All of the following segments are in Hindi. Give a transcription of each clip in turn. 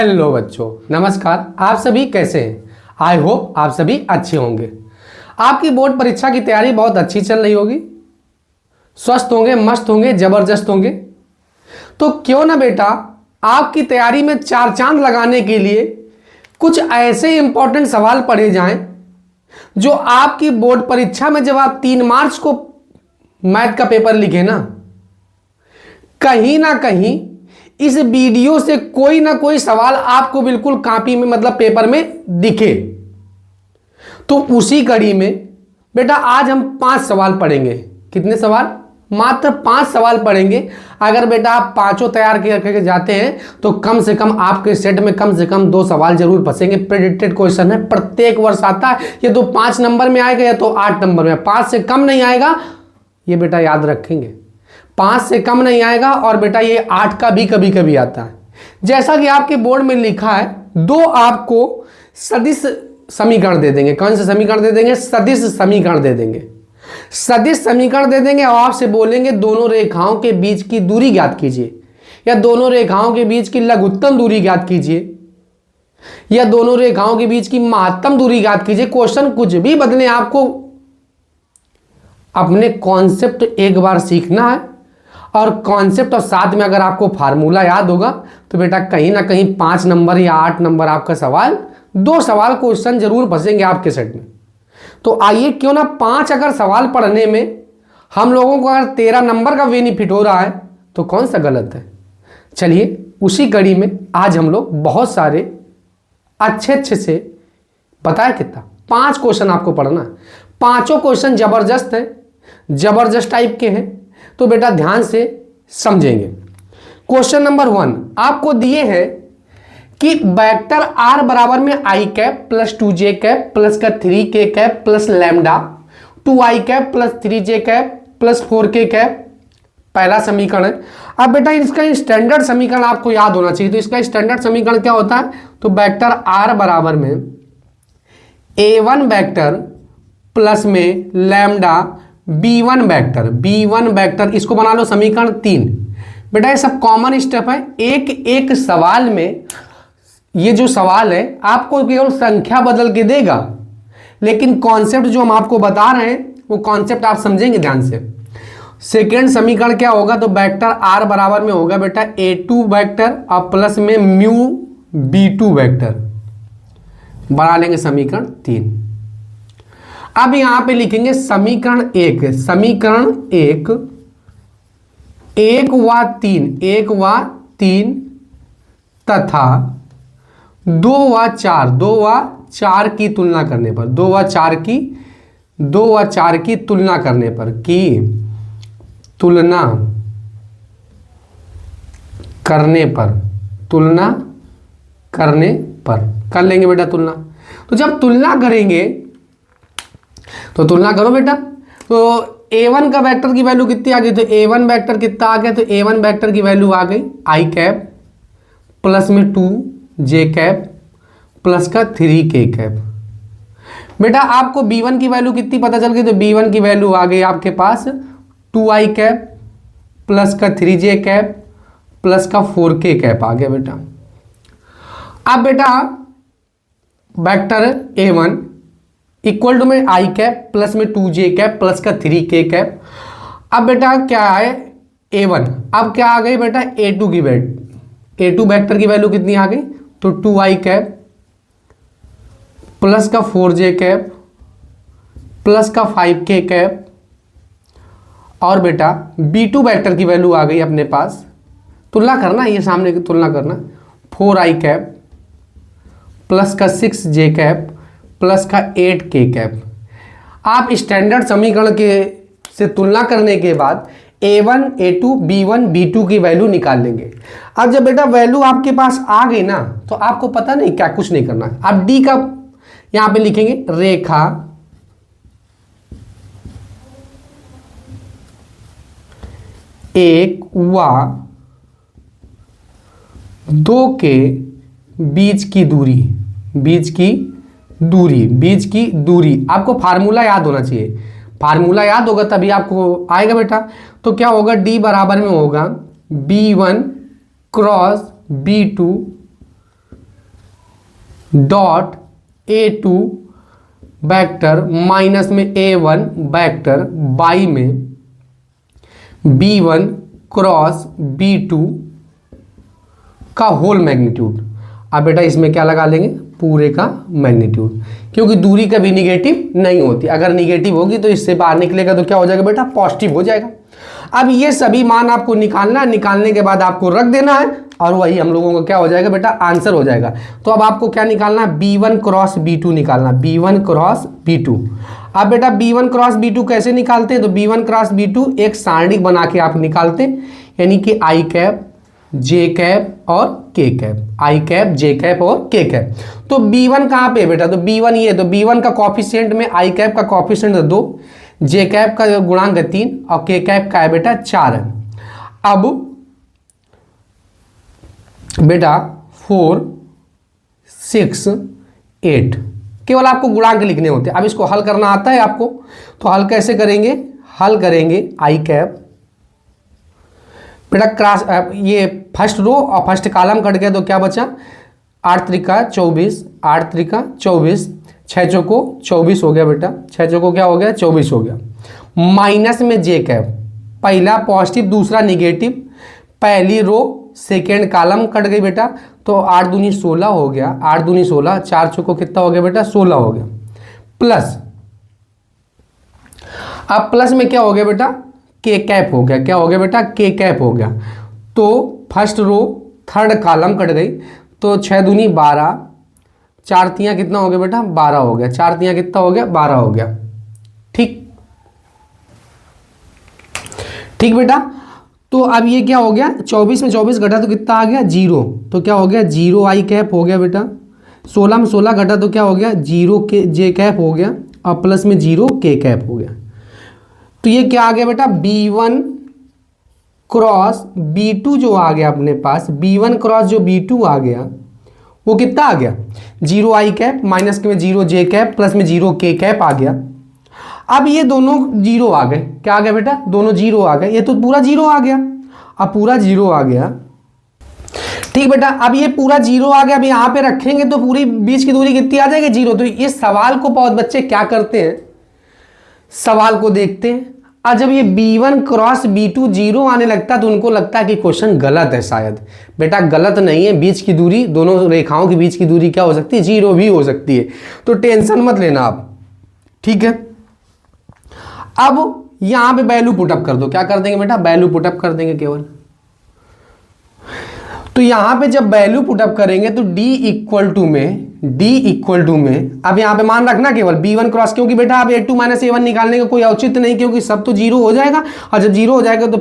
हेलो बच्चों, नमस्कार। आप सभी कैसे हैं? आई होप आप सभी अच्छे होंगे। आपकी बोर्ड परीक्षा की तैयारी बहुत अच्छी चल रही होगी, स्वस्थ होंगे, मस्त होंगे, जबरदस्त होंगे। तो क्यों ना बेटा आपकी तैयारी में चार चांद लगाने के लिए कुछ ऐसे इंपॉर्टेंट सवाल पढ़े जाएं जो आपकी बोर्ड परीक्षा में जब आप 3 मार्च को मैथ का पेपर लिखे ना कहीं इस वीडियो से कोई ना कोई सवाल आपको बिल्कुल कॉपी में मतलब पेपर में दिखे। तो उसी कड़ी में बेटा आज हम 5 सवाल पढ़ेंगे। कितने सवाल? मात्र 5 सवाल पढ़ेंगे। अगर बेटा आप पांचों तैयार करके जाते हैं तो कम से कम आपके सेट में कम से कम 2 सवाल जरूर फंसेंगे। प्रेडिक्टेड क्वेश्चन है, प्रत्येक वर्ष आता है। ये तो 5 नंबर में आएगा या तो 8 नंबर में, 5 से कम नहीं आएगा। ये बेटा याद रखेंगे, 5 से कम नहीं आएगा। और बेटा ये 8 का भी कभी कभी आता है। जैसा कि आपके बोर्ड में लिखा है, 2 आपको सदिश समीकरण दे देंगे। कौन से समीकरण दे देंगे? सदिश समीकरण दे देंगे। सदिश समीकरण दे देंगे और आपसे बोलेंगे दोनों रेखाओं के बीच की दूरी ज्ञात कीजिए, या दोनों रेखाओं के बीच की लघुत्तम दूरी ज्ञात कीजिए, या दोनों रेखाओं के बीच की महत्तम दूरी ज्ञात कीजिए। क्वेश्चन कुछ भी बदले, आपको अपने कॉन्सेप्ट एक बार सीखना है। और कॉन्सेप्ट और साथ में अगर आपको फार्मूला याद होगा तो बेटा कहीं ना कहीं 5 नंबर या 8 नंबर आपका सवाल, 2 सवाल क्वेश्चन जरूर फंसेंगे आपके सेट में। तो आइए, क्यों ना 5 अगर सवाल पढ़ने में हम लोगों को अगर 13 नंबर का बेनिफिट हो रहा है तो कौन सा गलत है। चलिए उसी कड़ी में आज हम लोग बहुत सारे अच्छे से, पता है कितना, 5 क्वेश्चन आपको पढ़ना है। पांचों क्वेश्चन जबरदस्त है, जबरदस्त टाइप के हैं। तो बेटा ध्यान से समझेंगे। क्वेश्चन नंबर 1 आपको दिए हैं कि वेक्टर आर बराबर में i cap plus 2j cap plus का 3k cap plus lambda 2i cap plus 3j cap plus 4k cap. पहला समीकरण है। अब बेटा इसका स्टैंडर्ड समीकरण आपको याद होना चाहिए। तो इसका स्टैंडर्ड समीकरण क्या होता है? तो वेक्टर आर बराबर में a1 वेक्टर प्लस में लैम्डा b1 वेक्टर, इसको बना लो समीकरण 3। बेटा ये सब कॉमन स्टेप है। एक एक सवाल में ये जो सवाल है आपको केवल संख्या बदल के देगा, लेकिन कॉन्सेप्ट जो हम आपको बता रहे हैं वो कॉन्सेप्ट आप समझेंगे ध्यान से। सेकेंड समीकरण क्या होगा? तो वेक्टर आर बराबर में होगा बेटा a2 वेक्टर और प्लस में म्यू b2 वेक्टर, बना लेंगे समीकरण 3। अब यहां पे लिखेंगे समीकरण 1, एक व 3 तथा 2 व 4 की तुलना करने पर, 2 व 4 की तुलना करने पर, कर लेंगे बेटा तुलना। तो जब तुलना करेंगे तो तुलना करो बेटा। तो a1 का वेक्टर की वैल्यू कितनी आ गई? तो a1 वेक्टर कितना आ गया? तो a1 वेक्टर की वैल्यू आ गई i कैप प्लस में 2j कैप प्लस का 3k कैप। बेटा आपको b1 की वैल्यू कितनी पता चल गई? तो b1 की वैल्यू आ गई आपके पास 2i कैप प्लस का 3j कैप प्लस का 4k कैप आ गया बेटा। अब बेटा वेक्टर a1 इक्वल टू में आई कैप प्लस में 2j कैप प्लस का 3k कैप। अब बेटा क्या है? a1। अब क्या आ गई बेटा? a2 की वैल्यू, a2 वेक्टर की वैल्यू कितनी आ गई? तो 2i कैप प्लस का 4j कैप प्लस का 5k कैप। और बेटा b2 वेक्टर की वैल्यू आ गई अपने पास, तुलना करना, ये सामने की तुलना करना, 4i कैप प्लस का 6j कैप प्लस का 8k कैप। आप स्टैंडर्ड समीकरण के से तुलना करने के बाद a1, a2, b1, b2 की वैल्यू निकाल लेंगे। अब जब बेटा वैल्यू आपके पास आ गई ना तो आपको पता नहीं क्या, कुछ नहीं करना है। आप d का यहां पे लिखेंगे रेखा एक व 2 के बीच की दूरी, आपको फार्मूला याद होना चाहिए। फार्मूला याद होगा तभी आपको आएगा बेटा। तो क्या होगा? d बराबर में होगा b1 cross b2 dot A2 vector minus में A1 वेक्टर बाई में B1 क्रॉस B2 का होल मैग्नीट्यूड। अब बेटा इसमें क्या लगा लेंगे, पूरे का मैग्नीट्यूड, क्योंकि दूरी कभी निगेटिव नहीं होती। अगर निगेटिव होगी तो इससे बाहर निकलेगा तो क्या हो जाएगा बेटा, पॉजिटिव हो जाएगा। अब ये सभी मान आपको निकालना है, निकालने के बाद आपको रख देना है और वही हम लोगों का क्या हो जाएगा बेटा, आंसर हो जाएगा। तो अब आपको क्या निकालना है, B1 क्रॉस B2 निकालना, B1 क्रॉस B2। अब बेटा B1 क्रॉस B2 कैसे निकालते हैं, तो B1 क्रॉस B2 एक सारणिक बना के आप निकालते हैं, यानी कि आई कैप जे कैप और के कैप, आई कैप जे कैप और के कैप। तो B1 कहाँ पे है बेटा, तो B1 ये, तो B1 का कॉफिशिएंट में आई कैप का कॉफिशिएंट 2, जे कैप का गुणांक 3 और के कैप का है बेटा 4 है। अब बेटा 4 6 8 केवल आपको गुणांक लिखने होते हैं। अब इसको हल करना आता है आपको, तो हल कैसे करेंगे, हल करेंगे आई कैप बेटा क्रॉस, ये फर्स्ट रो और फर्स्ट कॉलम कट गया तो क्या बचा, 8 त्रिका 24, 8 त्रिका 24, 6 चौको 24 हो गया बेटा, 6 चौको क्या हो गया 24 हो गया, माइनस में जे कैप, पहला पॉजिटिव दूसरा निगेटिव, पहली रो सेकेंड कॉलम कट गई बेटा, तो 8 दूनी 16 हो गया, 8 दूनी 16, 4 चौको कितना हो गया बेटा 16 हो गया, प्लस अब प्लस में क्या हो गया बेटा, के कैप हो गया, क्या हो गया बेटा के कैप हो गया। तो first row third column cut गई, तो 6 दूनी 12, 4 तियाँ कितना हो गया बेटा 12 हो गया, 4 तियाँ कितना हो गया 12 हो गया। ठीक ठीक बेटा, तो अब ये क्या हो गया, 24 में 24 घटा तो कितना आ गया 0, तो क्या हो गया 0 आई कैप हो गया बेटा, 16 में 16 घटा तो क्या हो गया 0 के जे कैप हो गया और प्लस में 0 के कैप हो गया। तो ये क्या आ गया बेटा, B1 क्रॉस B2 जो आ गया अपने पास, B1 क्रॉस जो B2 आ गया वो कितना आ गया 0 आई कैप माइनस में 0 जे कैप प्लस में 0 के कैप आ गया। अब ये दोनों 0 आ गए, क्या आ गया बेटा, दोनों 0 आ गए, ये तो पूरा 0 आ गया, अब पूरा 0 आ गया। ठीक बेटा, अब ये पूरा 0 आ गया, अब यहाँ पे रखेंगे तो पूरी बीच की दूरी कितनी आ जाएगी 0। तो इस सवाल को बहुत बच्चे क्या करते हैं, सवाल को देखते हैं और जब ये B1 क्रॉस B2 0 आने लगता है तो उनको लगता है कि क्वेश्चन गलत है। शायद बेटा गलत नहीं है, बीच की दूरी, दोनों रेखाओं के बीच की दूरी क्या हो सकती है 0 भी हो सकती है, तो टेंशन मत लेना आप, ठीक है। अब यहां पे वैल्यू पुटअप कर दो, क्या कर देंगे बेटा वैल्यू पुटअप कर देंगे केवल। तो यहां पे जब वैल्यू पुटअप करेंगे तो D इक्वल टू में अब यहां पे मान रखना केवल B1 क्रॉस, क्योंकि बेटा अब A2 माइनस A1 निकालने का कोई औचित्य नहीं, क्योंकि सब तो 0 हो जाएगा और जब 0 हो जाएगा तो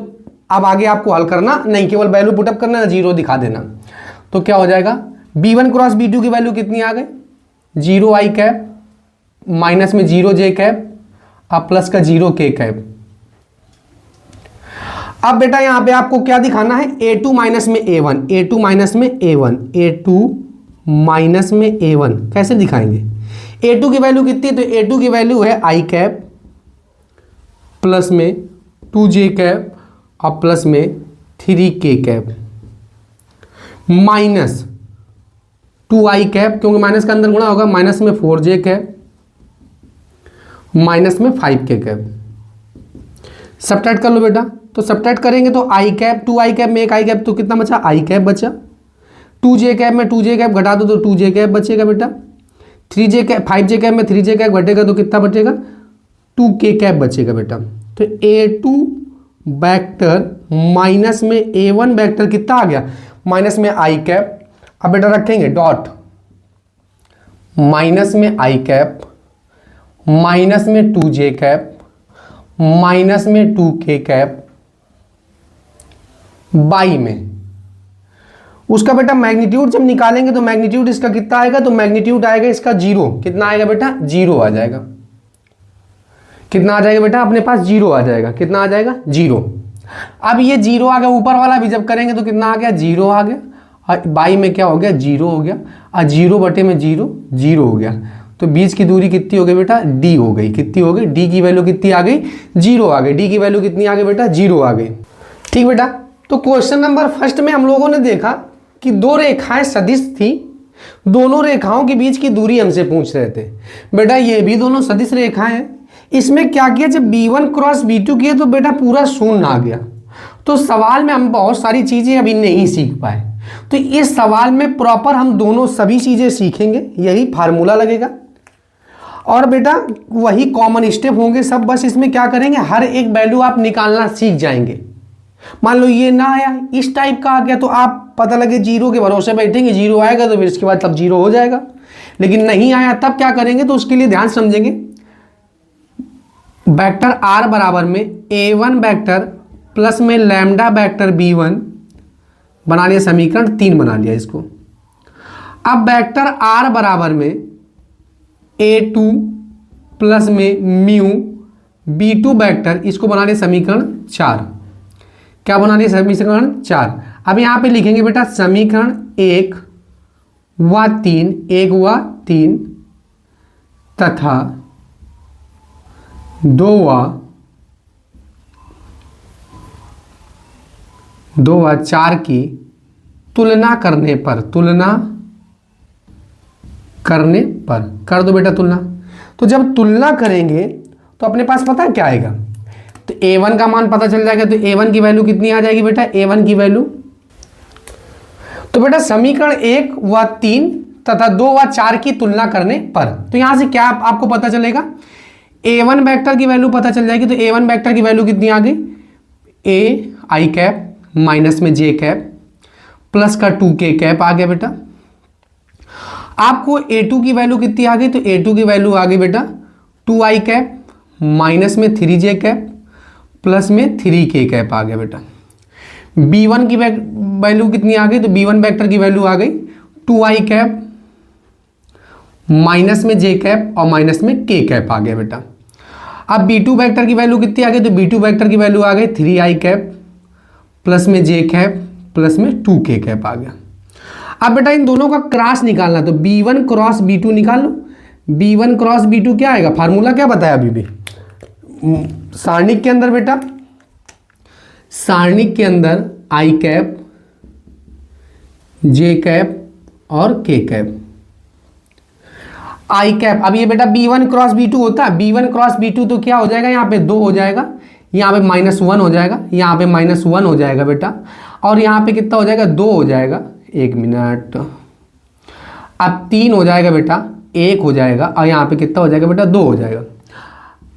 अब आगे आपको हल करना नहीं, केवल वैल्यू पुटअप करना, 0 दिखा देना। तो क्या हो जाएगा B1 क्रॉस B2 की वैल्यू कितनी आ गई 0 आई कैप माइनस में 0 जे कैप अब प्लस का 0 के कैप। अब बेटा यहां पे आपको क्या दिखाना है, A2 माइनस में A1, A2 माइनस में A1, A2 माइनस में A1 कैसे दिखाएंगे, A2 की वैल्यू कितनी है, तो A2 की वैल्यू है आई कैप प्लस में 2j कैप और प्लस में 3k cap minus 2i cap, क्योंकि माइनस का अंदर गुणा होगा, माइनस में 4j कैप माइनस में 5k कैप। सब्ट्रैक्ट कर लो बेटा, तो सब्ट्रैक्ट करेंगे तो आई कैप 2i कैप में एक आई कैप तो कितना बचा आई कैप बचा, 2j कैप में 2j कैप घटा दो तो 2j कैप बचेगा बेटा, 3j कैप 5j कैप में 3j कैप घटेगा तो कितना बचेगा 2k कैप बचेगा बेटा। तो A2 वेक्टर माइनस में A1 वेक्टर कितना आ गया माइनस में आई कैप। अब बेटा रखेंगे डॉट माइनस में आई कैप माइनस में 2j कैप माइनस में 2k कैप बाई में उसका बेटा मैग्नीट्यूड जब निकालेंगे तो मैग्नीट्यूड इसका कितना आएगा, तो मैग्नीट्यूड आएगा इसका 0, कितना आएगा बेटा 0 आ जाएगा, कितना आ जाएगा बेटा अपने पास 0 आ जाएगा, कितना आ जाएगा 0। अब ये 0 आ गया, ऊपर वाला भी जब करेंगे तो कितना आ गया 0 आ गया और बाई में क्या हो गया 0 हो गया और 0 बटे में 0 0 हो गया। तो बीच की दूरी कितनी हो गई बेटा D हो गई, कितनी हो गई D की वैल्यू कितनी आ गई 0 आ गई, D की वैल्यू कितनी आ गई बेटा 0 आ गई। ठीक बेटा, तो क्वेश्चन नंबर फर्स्ट में हम लोगों ने देखा कि दो रेखाएं सदिश थी दोनों रेखाओं के बीच की दूरी हमसे पूछ रहे थे। बेटा ये भी दोनों सदिश रेखाएं हैं। इसमें क्या किया, जब B1 क्रॉस B2 किया तो बेटा पूरा शून्य आ गया। तो सवाल में हम बहुत सारी चीजें अभी नहीं सीख पाए, तो इस सवाल में प्रॉपर हम दोनों सभी चीजें सीखेंगे, यही फार्मूला लगेगा और बेटा वही कॉमन स्टेप होंगे सब। बस इसमें क्या करेंगे, हर एक वैल्यू आप निकालना सीख जाएंगे। मान लो ये ना आया, इस टाइप का आ गया, तो आप पता लगे जीरो के भरोसे बैठेंगे, जीरो आएगा तो फिर इसके बाद तब जीरो हो जाएगा। लेकिन नहीं आया तब क्या करेंगे, तो उसके लिए ध्यान समझेंगे। वेक्टर R बराबर में A1 वेक्टर प्लस में लैम्डा वेक्टर B1 बना लिया, समीकरण 3 बना लिया इसको। अब वेक्टर R बराबर में A2 प्लस में म्यू B2 वेक्टर, इसको बना लिया समीकरण 4। क्या बना लिया, समीकरण 4। अब यहां पे लिखेंगे बेटा समीकरण 1 व 3, 1 व 3 तथा 2 व 4 की तुलना करने पर, कर दो बेटा तुलना। तो जब तुलना करेंगे तो अपने पास पता है क्या आएगा, तो A1 का मान पता चल जाएगा। तो A1 की वैल्यू कितनी आ जाएगी बेटा, A1 की वैल्यू, तो बेटा समीकरण 1 व 3 तथा 2 व 4 की तुलना करने पर, तो यहां से क्या आपको पता चलेगा, A1 वेक्टर की वैल्यू पता चल जाएगी। तो A1 वेक्टर की वैल्यू कितनी आ गई, A I कैप माइनस में J कैप प्लस का 2K कैप आ गया बेटा। आपको A2 की वैल्यू कितनी आ गई, तो A2 की वैल्यू आ गई बेटा 2I कैप माइनस में 3J कैप प्लस में 3K कैप आ गया बेटा। B1 की वैल्यू कितनी आ गई, तो B1 वेक्टर की वैल्यू आ गई 2I कैप माइनस में J कैप और माइनस में K कैप आ गया बेटा। अब B2 वेक्टर की वैल्यू कितनी आ गई, तो B2 वेक्टर की वैल्यू आ गई 3I कैप प्लस में J कैप प्लस में 2K कैप आ गया। अब बेटा इन दोनों का क्रॉस निकालना, तो B1 क्रॉस B2 निकाल लो। B1 क्रॉस B2 क्या आएगा, फार्मूला क्या बताया अभी भी, सारणिक के अंदर बेटा, सारणिक के अंदर I कैप J कैप और K कैप। I कैप, अब ये बेटा B1 क्रॉस B2 होता है, B1 क्रॉस B2 तो क्या हो जाएगा, यहाँ पे 2 हो जाएगा, यहाँ पे -1 हो जाएगा, यहाँ पे -1 हो जाएगा बेटा, और यहाँ पे कितना हो जाएगा, 2 हो जाएगा, 1 मिनट, अब 3 हो जाएगा बेटा, 1 हो जाएगा, और यहाँ पे कितना हो जाएगा बेटा, 2 हो जाएगा।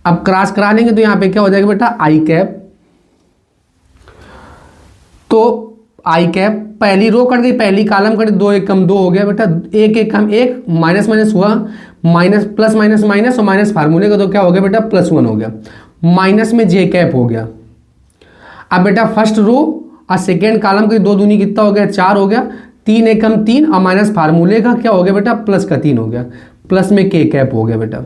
अब क्रॉस करा लेंगे तो यहाँ पे क्या हो जाएगा बेटा, I कैप, तो I कैप पहली रो कट गई, पहली कॉलम कट, 2 1 कम 2 हो गया बेटा, 1 1 कम 1, माइनस माइनस हुआ, माइनस प्लस माइनस माइनस और माइनस फार्मूले का, तो क्या हो गया बेटा, +1 हो गया, माइनस में J कैप हो गया। अब बेटा फर्स्ट रो और सेकेंड कॉलम की 2 दूनी कितना हो गया, 4 हो गया, 3 1 कम 3 और माइनस फार्मूले का क्या हो गया बेटा, प्लस का 3 हो गया, प्लस में K कैप हो गया बेटा।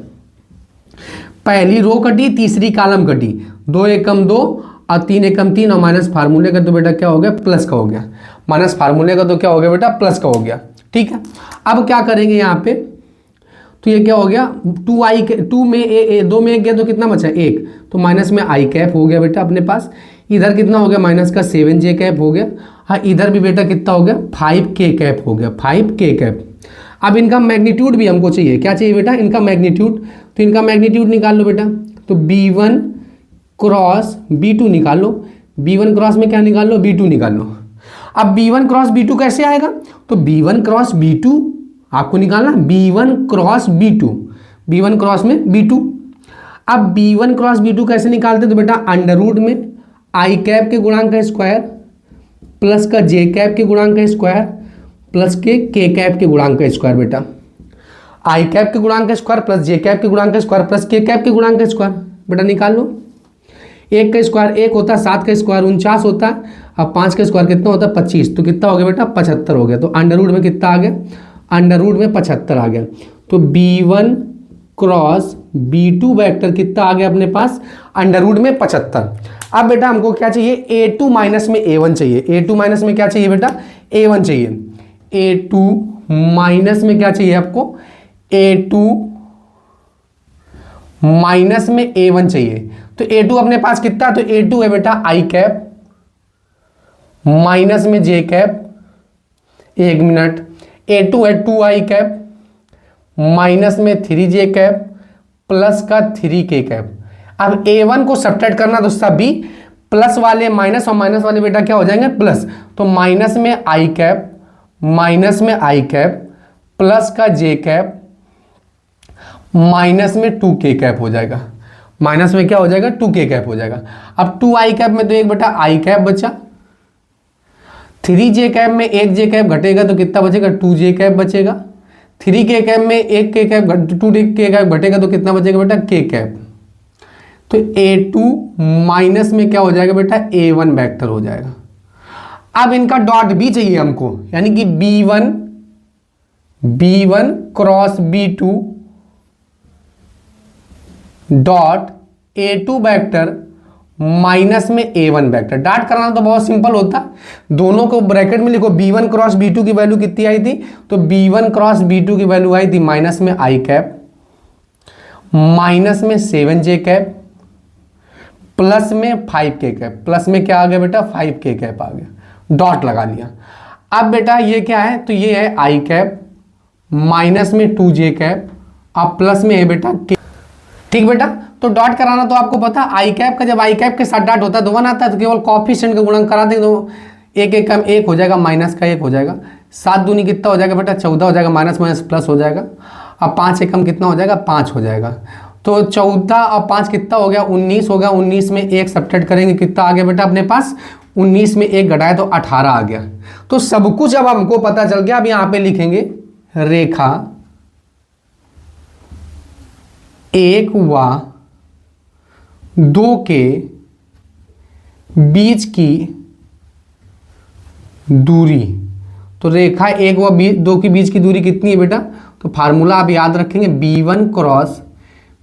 पहली रो कटी, तीसरी कॉलम कटी, 2 1 कम 2 और 3 1 कम 3 और माइनस फार्मूले का, तो बेटा क्या हो गया, प्लस का हो गया, माइनस फार्मूले का तो क्या हो गया बेटा, प्लस का हो गया। ठीक है, अब क्या करेंगे यहाँ पे, तो ये क्या हो गया, 2 में 2 में 1 गया तो कितना बचा, 1, तो माइनस में I कैप हो गया बेटा अपने पास। इधर कितना हो गया, माइनस का 7J कैप हो गया। हाँ इधर भी बेटा कितना हो गया, 5K कैप हो गया, 5K कैप। अब इनका मैग्नीट्यूड भी हमको चाहिए, क्या चाहिए बेटा, इनका मैग्नीट्यूड, तो इनका मैग्नीट्यूड निकाल लो बेटा। तो B1 क्रॉस B2 निकाल लो, B1 क्रॉस में क्या निकाल लो, B2 निकाल लो। अब B1 क्रॉस B2 कैसे आएगा, तो B1 क्रॉस B2 आपको निकालना, B1 cross B2, B1 cross में B2। अब B1 क्रॉस B2 कैसे निकालते हैं, तो बेटा अंडर रूट में I कैप के गुणांक का स्क्वायर प्लस का J कैप के गुणांक का स्क्वायर प्लस के K कैप के गुणांक का स्क्वायर बेटा। I कैप के गुणांक का स्क्वायर प्लस J कैप के गुणांक का स्क्वायर प्लस K कैप के गुणांक का स्क्वायर बेटा निकाल लो। 1 का स्क्वायर 1 होता है, 7 का स्क्वायर 49 होता है, अब 5 का स्क्वायर कितना होता है, 25, तो कितना हो गया बेटा, 75 हो गया। तो अंडर रूट में कितना आ गया, अंडर रूट में 75 आ गया। तो B1 क्रॉस B2 वेक्टर कितना आ गया अपने पास, अंडर रूट में 75। अब बेटा हमको क्या चाहिए, A2 माइनस में A1 चाहिए। A2 माइनस में क्या चाहिए बेटा, A1 चाहिए। A2 माइनस में क्या चाहिए आपको, A2 माइनस में A1 चाहिए। तो A2 अपने पास कितना, तो A2 है बेटा I कैप माइनस में J कैप, 1 मिनट, A2 है 2i कैप माइनस में 3j कैप प्लस का 3k कैप। अब A1 को सब्ट्रैक्ट करना तो सभी प्लस वाले माइनस और माइनस वाले बेटा क्या हो जाएंगे प्लस, तो माइनस में i कैप प्लस का j कैप माइनस में 2k कैप हो जाएगा, माइनस में क्या हो जाएगा 2k कैप हो जाएगा। अब 2i कैप में तो एक बेटा i कैप बचा, 3j कैप में एक j कैप घटेगा तो कितना बचेगा 2j कैप बचेगा, 3k कैप में एक k कैप 2k कैप घटेगा तो कितना बचेगा बेटा k कैप। तो A2 माइनस में क्या हो जाएगा बेटा A1 वेक्टर हो जाएगा। अब इनका डॉट भी चाहिए हमको, यानी कि B1 cross B2 dot A2 vector minus में A1 वेक्टर। डॉट कराना तो बहुत सिंपल होता, दोनों को ब्रैकेट में लिखो। B1 क्रॉस B2 की वैल्यू कितनी आई थी, तो B1 क्रॉस B2 की वैल्यू आई थी माइनस में i कैप माइनस में 7j कैप प्लस में 5k कैप, प्लस में क्या आ गया बेटा 5k कैप आ गया, डॉट लगा लिया। अब बेटा ये क्या है, तो ये है i कैप माइनस में 2j कैप अब प्लस में है बेटा k। ठीक बेटा, तो डॉट कराना तो आपको पता i कैप का जब i कैप के साथ डॉट होता है तो 1 आता है, तो केवल कॉफिशिएंट का गुणन करा देंगे तो एक एक कम 1 हो जाएगा, माइनस का 1 हो जाएगा, 7 दूनी कितना हो जाएगा बेटा 14 हो जाएगा, माइनस माइनस प्लस हो जाएगा। अब 5 एकम कितना हो जाएगा 5 हो जाएगा, तो 14 और 5 कितना हो गया 19 हो गया, 19 में 1 सब्ट्रैक्ट करेंगे कितना आ गया बेटा अपने पास 19 में 1 घटाए तो 18 आ गया। तो सब कुछ अब हमको पता चल गया। अब यहाँ पे लिखेंगे रेखा 1 व 2 के बीच की दूरी, तो रेखा 1 व 2 के बीच की दूरी कितनी है बेटा, तो फार्मूला आप याद रखेंगे B1 cross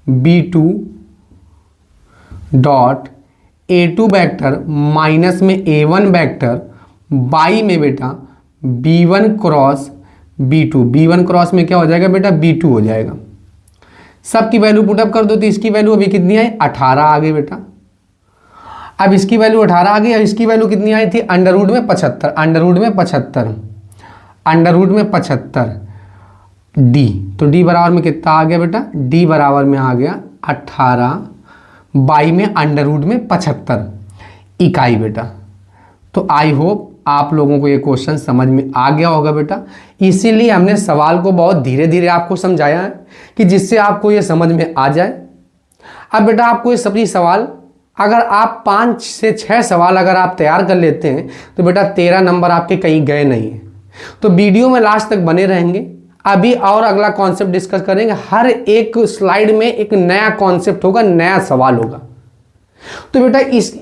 B2 dot A2 vector minus में A1 वेक्टर बाई में बेटा B1 क्रॉस B2 क्रॉस में क्या हो जाएगा बेटा B2 हो जाएगा। सबकी वैल्यू पुटअप कर दो तो इसकी वैल्यू अभी कितनी आई 18 आ गई बेटा। अब इसकी वैल्यू 18 आ गई, अब इसकी वैल्यू कितनी आई थी अंडर रूट में 75 डी, तो डी बराबर में कितना आ गया बेटा, डी बराबर में आ गया 18 बाई में अंडर रूट में 75 इकाई बेटा। तो आई होप आप लोगों को ये क्वेश्चन समझ में आ गया होगा बेटा, इसीलिए हमने सवाल को बहुत धीरे धीरे आपको समझाया है कि जिससे आपको ये समझ में आ जाए। अब बेटा आपको ये सभी सवाल अगर आप 5 से 6 सवाल अगर आप तैयार कर लेते हैं तो बेटा 13 नंबर आपके कहीं गए नहीं हैं। तो वीडियो में लास्ट तक बने रहेंगे, अभी और अगला कॉन्सेप्ट डिस्कस करेंगे। हर एक स्लाइड में एक नया कॉन्सेप्ट होगा, नया सवाल होगा। तो बेटा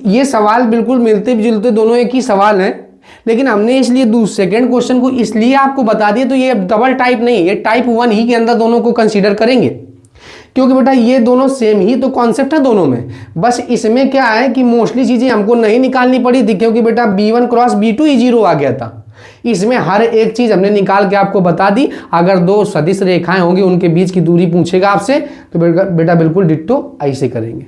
ये सवाल बिल्कुल मिलते जुलते दोनों एक ही सवाल हैं, लेकिन हमने इसलिए सेकेंड क्वेश्चन को इसलिए आपको बता दिया, तो ये डबल टाइप नहीं, ये टाइप 1 ही के अंदर दोनों को कंसीडर करेंगे, क्योंकि बेटा ये दोनों सेम ही तो कॉन्सेप्ट है दोनों में। बस इसमें क्या है कि मोस्टली चीजें हमको नहीं निकालनी पड़ी थी, क्योंकि बेटा B1 क्रॉस B2 ही 0 आ गया था। इसमें हर एक चीज हमने निकाल के आपको बता दी। अगर 2 सदिश रेखाएं होंगी उनके बीच की दूरी पूछेगा आपसे तो बेटा बिल्कुल डिट्टो ऐसे करेंगे।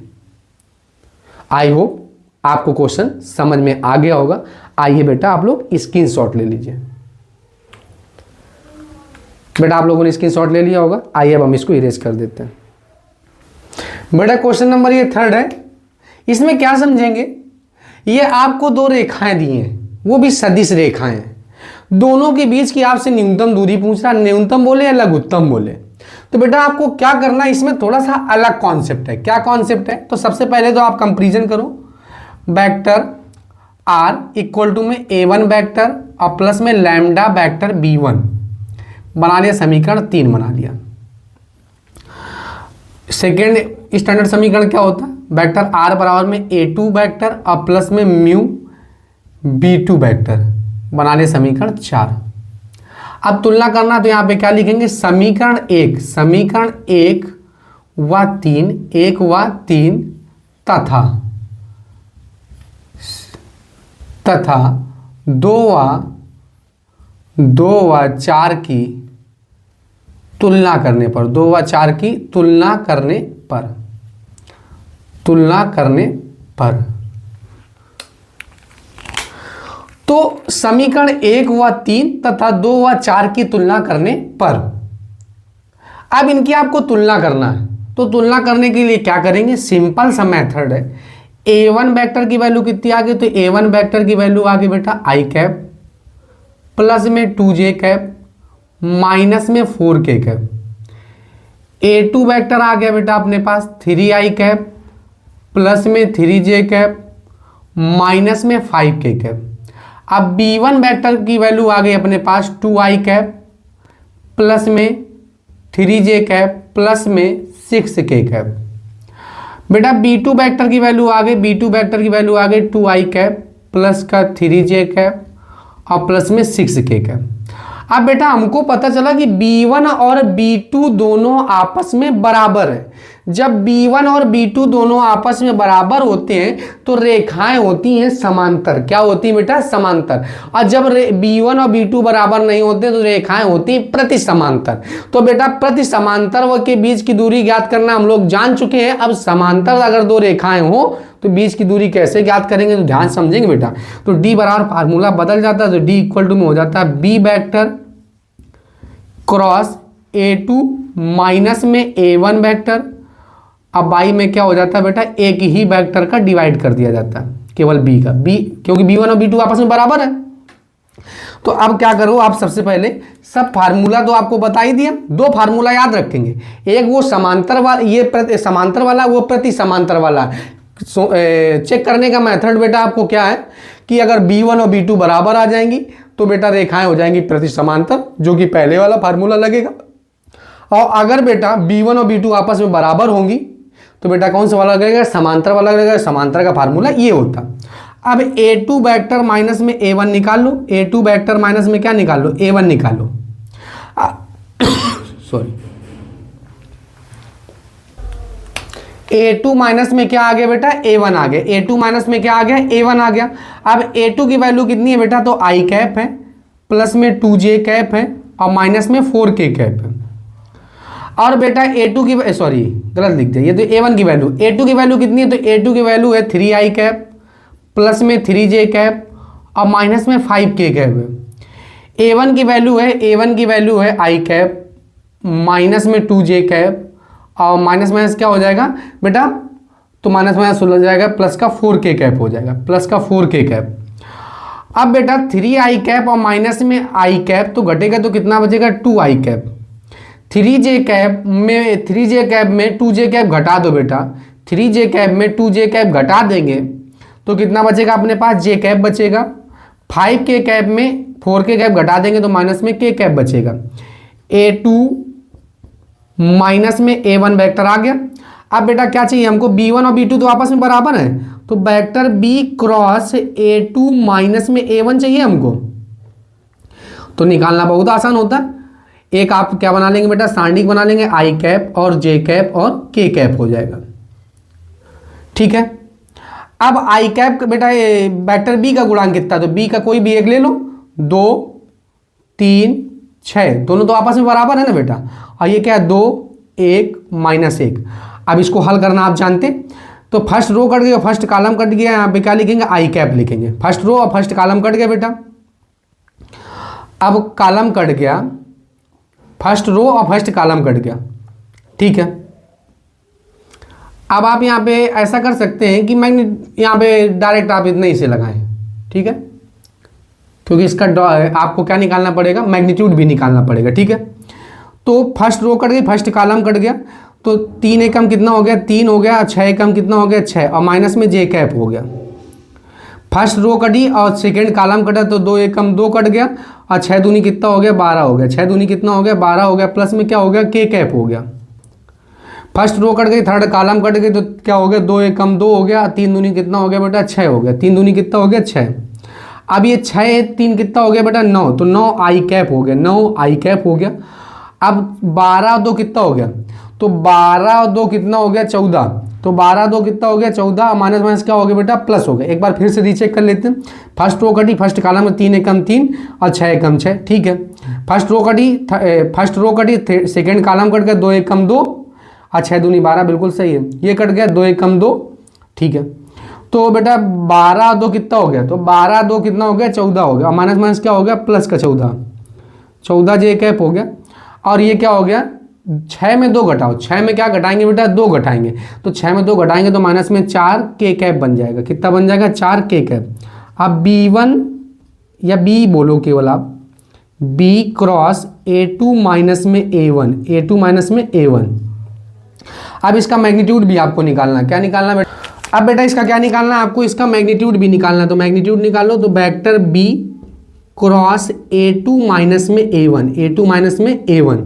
आई होप आपको क्वेश्चन समझ में आ गया होगा। आइए बेटा आप लोग स्क्रीनशॉट ले लीजिए। बेटा आप लोगों ने स्क्रीनशॉट ले लिया होगा। आइए अब हम इसको इरेज कर देते हैं। बेटा क्वेश्चन नंबर ये 3 है। इसमें क्या समझेंगे, ये आपको 2 रेखाएं दी हैं, वो भी सदिश रेखाएं हैं। दोनों के बीच की आपसे न्यूनतम दूरी पूछ रहा, न्यूनतम बोले या लघुत्तम बोले। तो बेटा आपको क्या करना है, इसमें थोड़ा सा अलग कॉन्सेप्ट है। क्या कॉन्सेप्ट है, तो सबसे पहले तो आप कंपेरिजन करो। वेक्टर R इक्वल टू में A1 वेक्टर और प्लस में लैम्डा वेक्टर B1 बना लिया, समीकरण 3 बना लिया। सेकेंड स्टैंडर्ड समीकरण क्या होता है, वेक्टर R बराबर में A2 वेक्टर और प्लस में म्यू B2 वेक्टर बना लिया, समीकरण 4। अब तुलना करना तो यहां पे क्या लिखेंगे, समीकरण 1 व 3 तथा 2 व 4 की तुलना करने पर, 2 व 4 की तुलना करने पर तो समीकरण 1 व 3 तथा 2 व 4 की तुलना करने पर, अब इनकी आपको तुलना करना है। तो तुलना करने के लिए क्या करेंगे, सिंपल सा मेथड है। a1 वेक्टर की वैल्यू कितनी आ गई, तो a1 वेक्टर की वैल्यू आ गई बेटा i कैप प्लस में 2j कैप माइनस में 4k कैप। a2 वेक्टर आ गया बेटा अपने पास 3i कैप प्लस में 3j कैप माइनस में 5k कैप। अब b1 वेक्टर की वैल्यू आ गई अपने पास 2i कैप प्लस में 3j कैप प्लस में 6k कैप। बेटा b2 वेक्टर की वैल्यू आ गई, b2 वेक्टर की वैल्यू आ गई 2i कैप प्लस का 3j कैप और प्लस में 6k कैप। अब बेटा हमको पता चला कि b1 और b2 दोनों आपस में बराबर है। जब b1 और b2 दोनों आपस में बराबर होते हैं तो रेखाएं होती हैं समांतर। क्या होती है बेटा, समांतर। और जब b1 और b2 बराबर नहीं होते तो रेखाएं होती हैं प्रति समांतर। तो बेटा प्रति समांतर के बीच की दूरी ज्ञात करना हम लोग जान चुके हैं। अब समांतर अगर दो रेखाएं हो तो बीच की दूरी कैसे ज्ञात करेंगे, तो ध्यान समझेंगे बेटा। तो डी बराबर फार्मूला बदल जाता है, तो डी इक्वल टू में हो जाता है B vector cross a2 minus में a1 वेक्टर। अब बाई में क्या हो जाता है बेटा, एक ही वेक्टर का डिवाइड कर दिया जाता है, केवल b का, b क्योंकि b1 और b2 आपस में बराबर है। तो अब क्या करो, आप सबसे पहले सब फार्मूला तो आपको बता ही दिया, दो फार्मूला याद रखेंगे, एक वो समांतर वाला, ये समांतर वाला, वो प्रति समांतर वाला। चेक करने का मेथड बेटा आपको क्या है कि अगर b1 और b2 बराबर आ जाएंगी तो बेटा रेखाएं हो जाएंगी प्रति समांतर, जो कि पहले वाला फार्मूला लगेगा। और अगर बेटा b1 और b2 आपस में बराबर होंगी तो बेटा कौन सा वाला लगेगा, समांतर वाला लगेगा। समांतर का फार्मूला ये होता। अब a2 वेक्टर माइनस में a1 निकाल लो, a2 वेक्टर माइनस में क्या निकाल लो, a1 निकाल लो। सॉरी, a2 माइनस में क्या आ गया बेटा, a1 आ गया। a2 माइनस में क्या आ गया, a1 आ गया। अब a2 की वैल्यू कितनी है बेटा, तो i कैप है प्लस में 2j कैप है और माइनस में 4k कैप है। और बेटा a2 की, सॉरी गलत लिख दिया, ये तो a1 की वैल्यू, a2 की वैल्यू कितनी है, तो a2 की वैल्यू है 3i कैप प्लस में 3j कैप और माइनस में 5k कैप है। a1 की वैल्यू है, a1 की वैल्यू है i कैप माइनस में 2j कैप और माइनस माइनस क्या हो जाएगा बेटा, तो माइनस माइनस हो जाएगा प्लस का 4k कैप हो जाएगा, प्लस का 4k कैप। अब बेटा 3i कैप और माइनस में i कैप तो घटेगा, तो कितना बचेगा 2i कैप। 3j कैप में 2j कैप घटा दो बेटा, 3j कैप में 2j कैप घटा देंगे तो कितना बचेगा अपने पास, j कैप बचेगा। 5k कैप में 4k कैप घटा देंगे तो माइनस में k कैप बचेगा। a2 माइनस में a1 वेक्टर आ गया। अब बेटा क्या चाहिए हमको, b1 और b2 तो आपस में बराबर है, तो vector b cross a2 minus में a1 चाहिए हमको। तो निकालना बहुत आसान होता है। एक आप क्या बना लेंगे बेटा, सांडिक बना लेंगे, i कैप और j कैप और k कैप हो जाएगा। ठीक है। अब i कैप बेटा वेक्टर b का गुणांक कितना, तो b का कोई भी एक ले लो, 2 3 6 दोनों तो आपस में बराबर है ना बेटा। और ये क्या है, 2 1 माइनस 1। अब इसको हल करना आप जानते, तो फर्स्ट रो कट गया, फर्स्ट कॉलम कट गया, यहाँ पे क्या लिखेंगे, आई कैप लिखेंगे। फर्स्ट रो और फर्स्ट कॉलम कट गया बेटा। अब कॉलम कट गया, फर्स्ट रो और फर्स्ट कॉलम कट गया। ठीक है। अब आप यहाँ पे ऐसा कर सकते हैं कि मैं यहाँ पे डायरेक्ट आप इतना ही से लगाएं। ठीक है, क्योंकि इसका आपको क्या निकालना पड़ेगा, मैग्नीट्यूड भी निकालना पड़ेगा। ठीक है। तो फर्स्ट रो कट गई, फर्स्ट कॉलम कट गया, तो 3 एकम कितना हो गया, 3 हो गया, 6 एकम कितना हो गया, 6 और माइनस में j कैप हो गया। फर्स्ट रो कटी और सेकेंड कॉलम कटा, तो 2 एकम 2 कट गया और 6 दूनी कितना हो गया, 12 हो गया। 6 दूनी कितना हो गया, 12 हो गया, प्लस में क्या हो गया, k कैप हो गया। फर्स्ट रो कट गई, थर्ड कॉलम कट गई, तो क्या हो गया, 2 एकम 2 हो गया, 3 दूनी कितना हो गया बेटा, 6 हो गया। 3 दूनी कितना हो गया, 6। अब ये 6 3 कितना हो गया बेटा, 9, तो 9 आई कैप हो गया, 9 आई कैप हो गया। अब 12 और 2 कितना हो गया, तो 12 और 2 कितना हो गया, 14। तो 12 2 कितना हो गया, 14, माइनस माइनस क्या हो गया बेटा, प्लस हो गया। एक बार फिर से रीचेक कर लेते हैं। फर्स्ट रो कटी, फर्स्ट कॉलम में 3 एकम 3 और 6 एकम 6। ठीक है। फर्स्ट रो कटी, सेकेंड कॉलम कट गया, 2 एकम 2 और 6 दूनी 12, बिल्कुल सही है। ये कट गया, 2 एकम 2। ठीक है। तो बेटा 12 2 कितना हो गया, तो 12 2 कितना हो गया, 14 हो गया। माइनस माइनस क्या हो गया, प्लस का 14, 14 जे कैप हो गया। और ये क्या हो गया, 6 में 2 घटाओ, 6 में क्या घटाएंगे बेटा, 2 घटाएंगे, तो 6 में 2 घटाएंगे तो माइनस में 4 के कैप बन जाएगा। कितना बन जाएगा, 4 के कैप। अब B1 या B बोलो केवल आप, B क्रॉस A2 माइनस में A1, A2 माइनस में A1। अब इसका मैग्नीट्यूड भी आपको निकालना, क्या निकालना बेटा, अब बेटा इसका क्या निकालना है आपको, इसका मैग्नीट्यूड भी निकालना। तो मैग्नीट्यूड निकालो, तो vector B cross A2 minus में A1, A2 माइनस में A1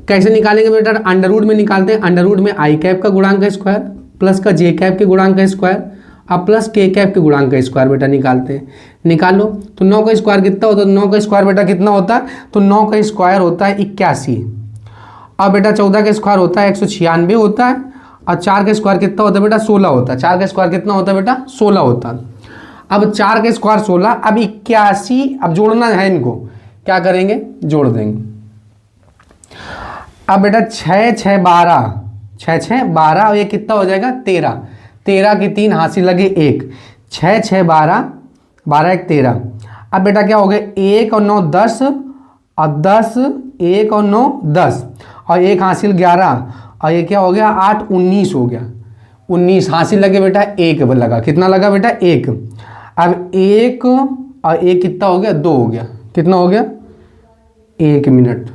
कैसे निकालेंगे बेटा, अंडर रूट में निकालते हैं। अंडर रूट में आई कैप का गुणांक का स्क्वायर प्लस का जे कैप के गुणांक का स्क्वायर अब प्लस के कैप के गुणांक का स्क्वायर बेटा निकालते हैं। निकालो, तो 9 का स्क्वायर कितना होता है, 9 का स्क्वायर बेटा कितना होता है, तो 9 का स्क्वायर होता है 81। अब बेटा 14 का स्क्वायर होता है 196 होता है, और 4 का स्क्वायर कितना होता है बेटा, 16 होता है। 4 का स्क्वायर कितना होता है बेटा, 16 होता है। अब 4 का स्क्वायर 16, अब 81, अब जोड़ना है इनको, क्या करेंगे, जोड़ देंगे। अब बेटा 6 6 12, 6 6 12 और ये कितना हो जाएगा, 13, 13 की 3 हासिल लगे 1, 6 6 12, 12 1 13। अब बेटा क्या हो गया, 1 और 9 10, और 10 1 और 9 10, और 1 हासिल 11, और ये क्या हो गया, 8 19 हो गया। 19 हासिल लगे बेटा 1 लगा, कितना लगा बेटा, 1। अब 1 और 1 कितना हो गया, 2 हो गया। कितना हो गया, 1 मिनट,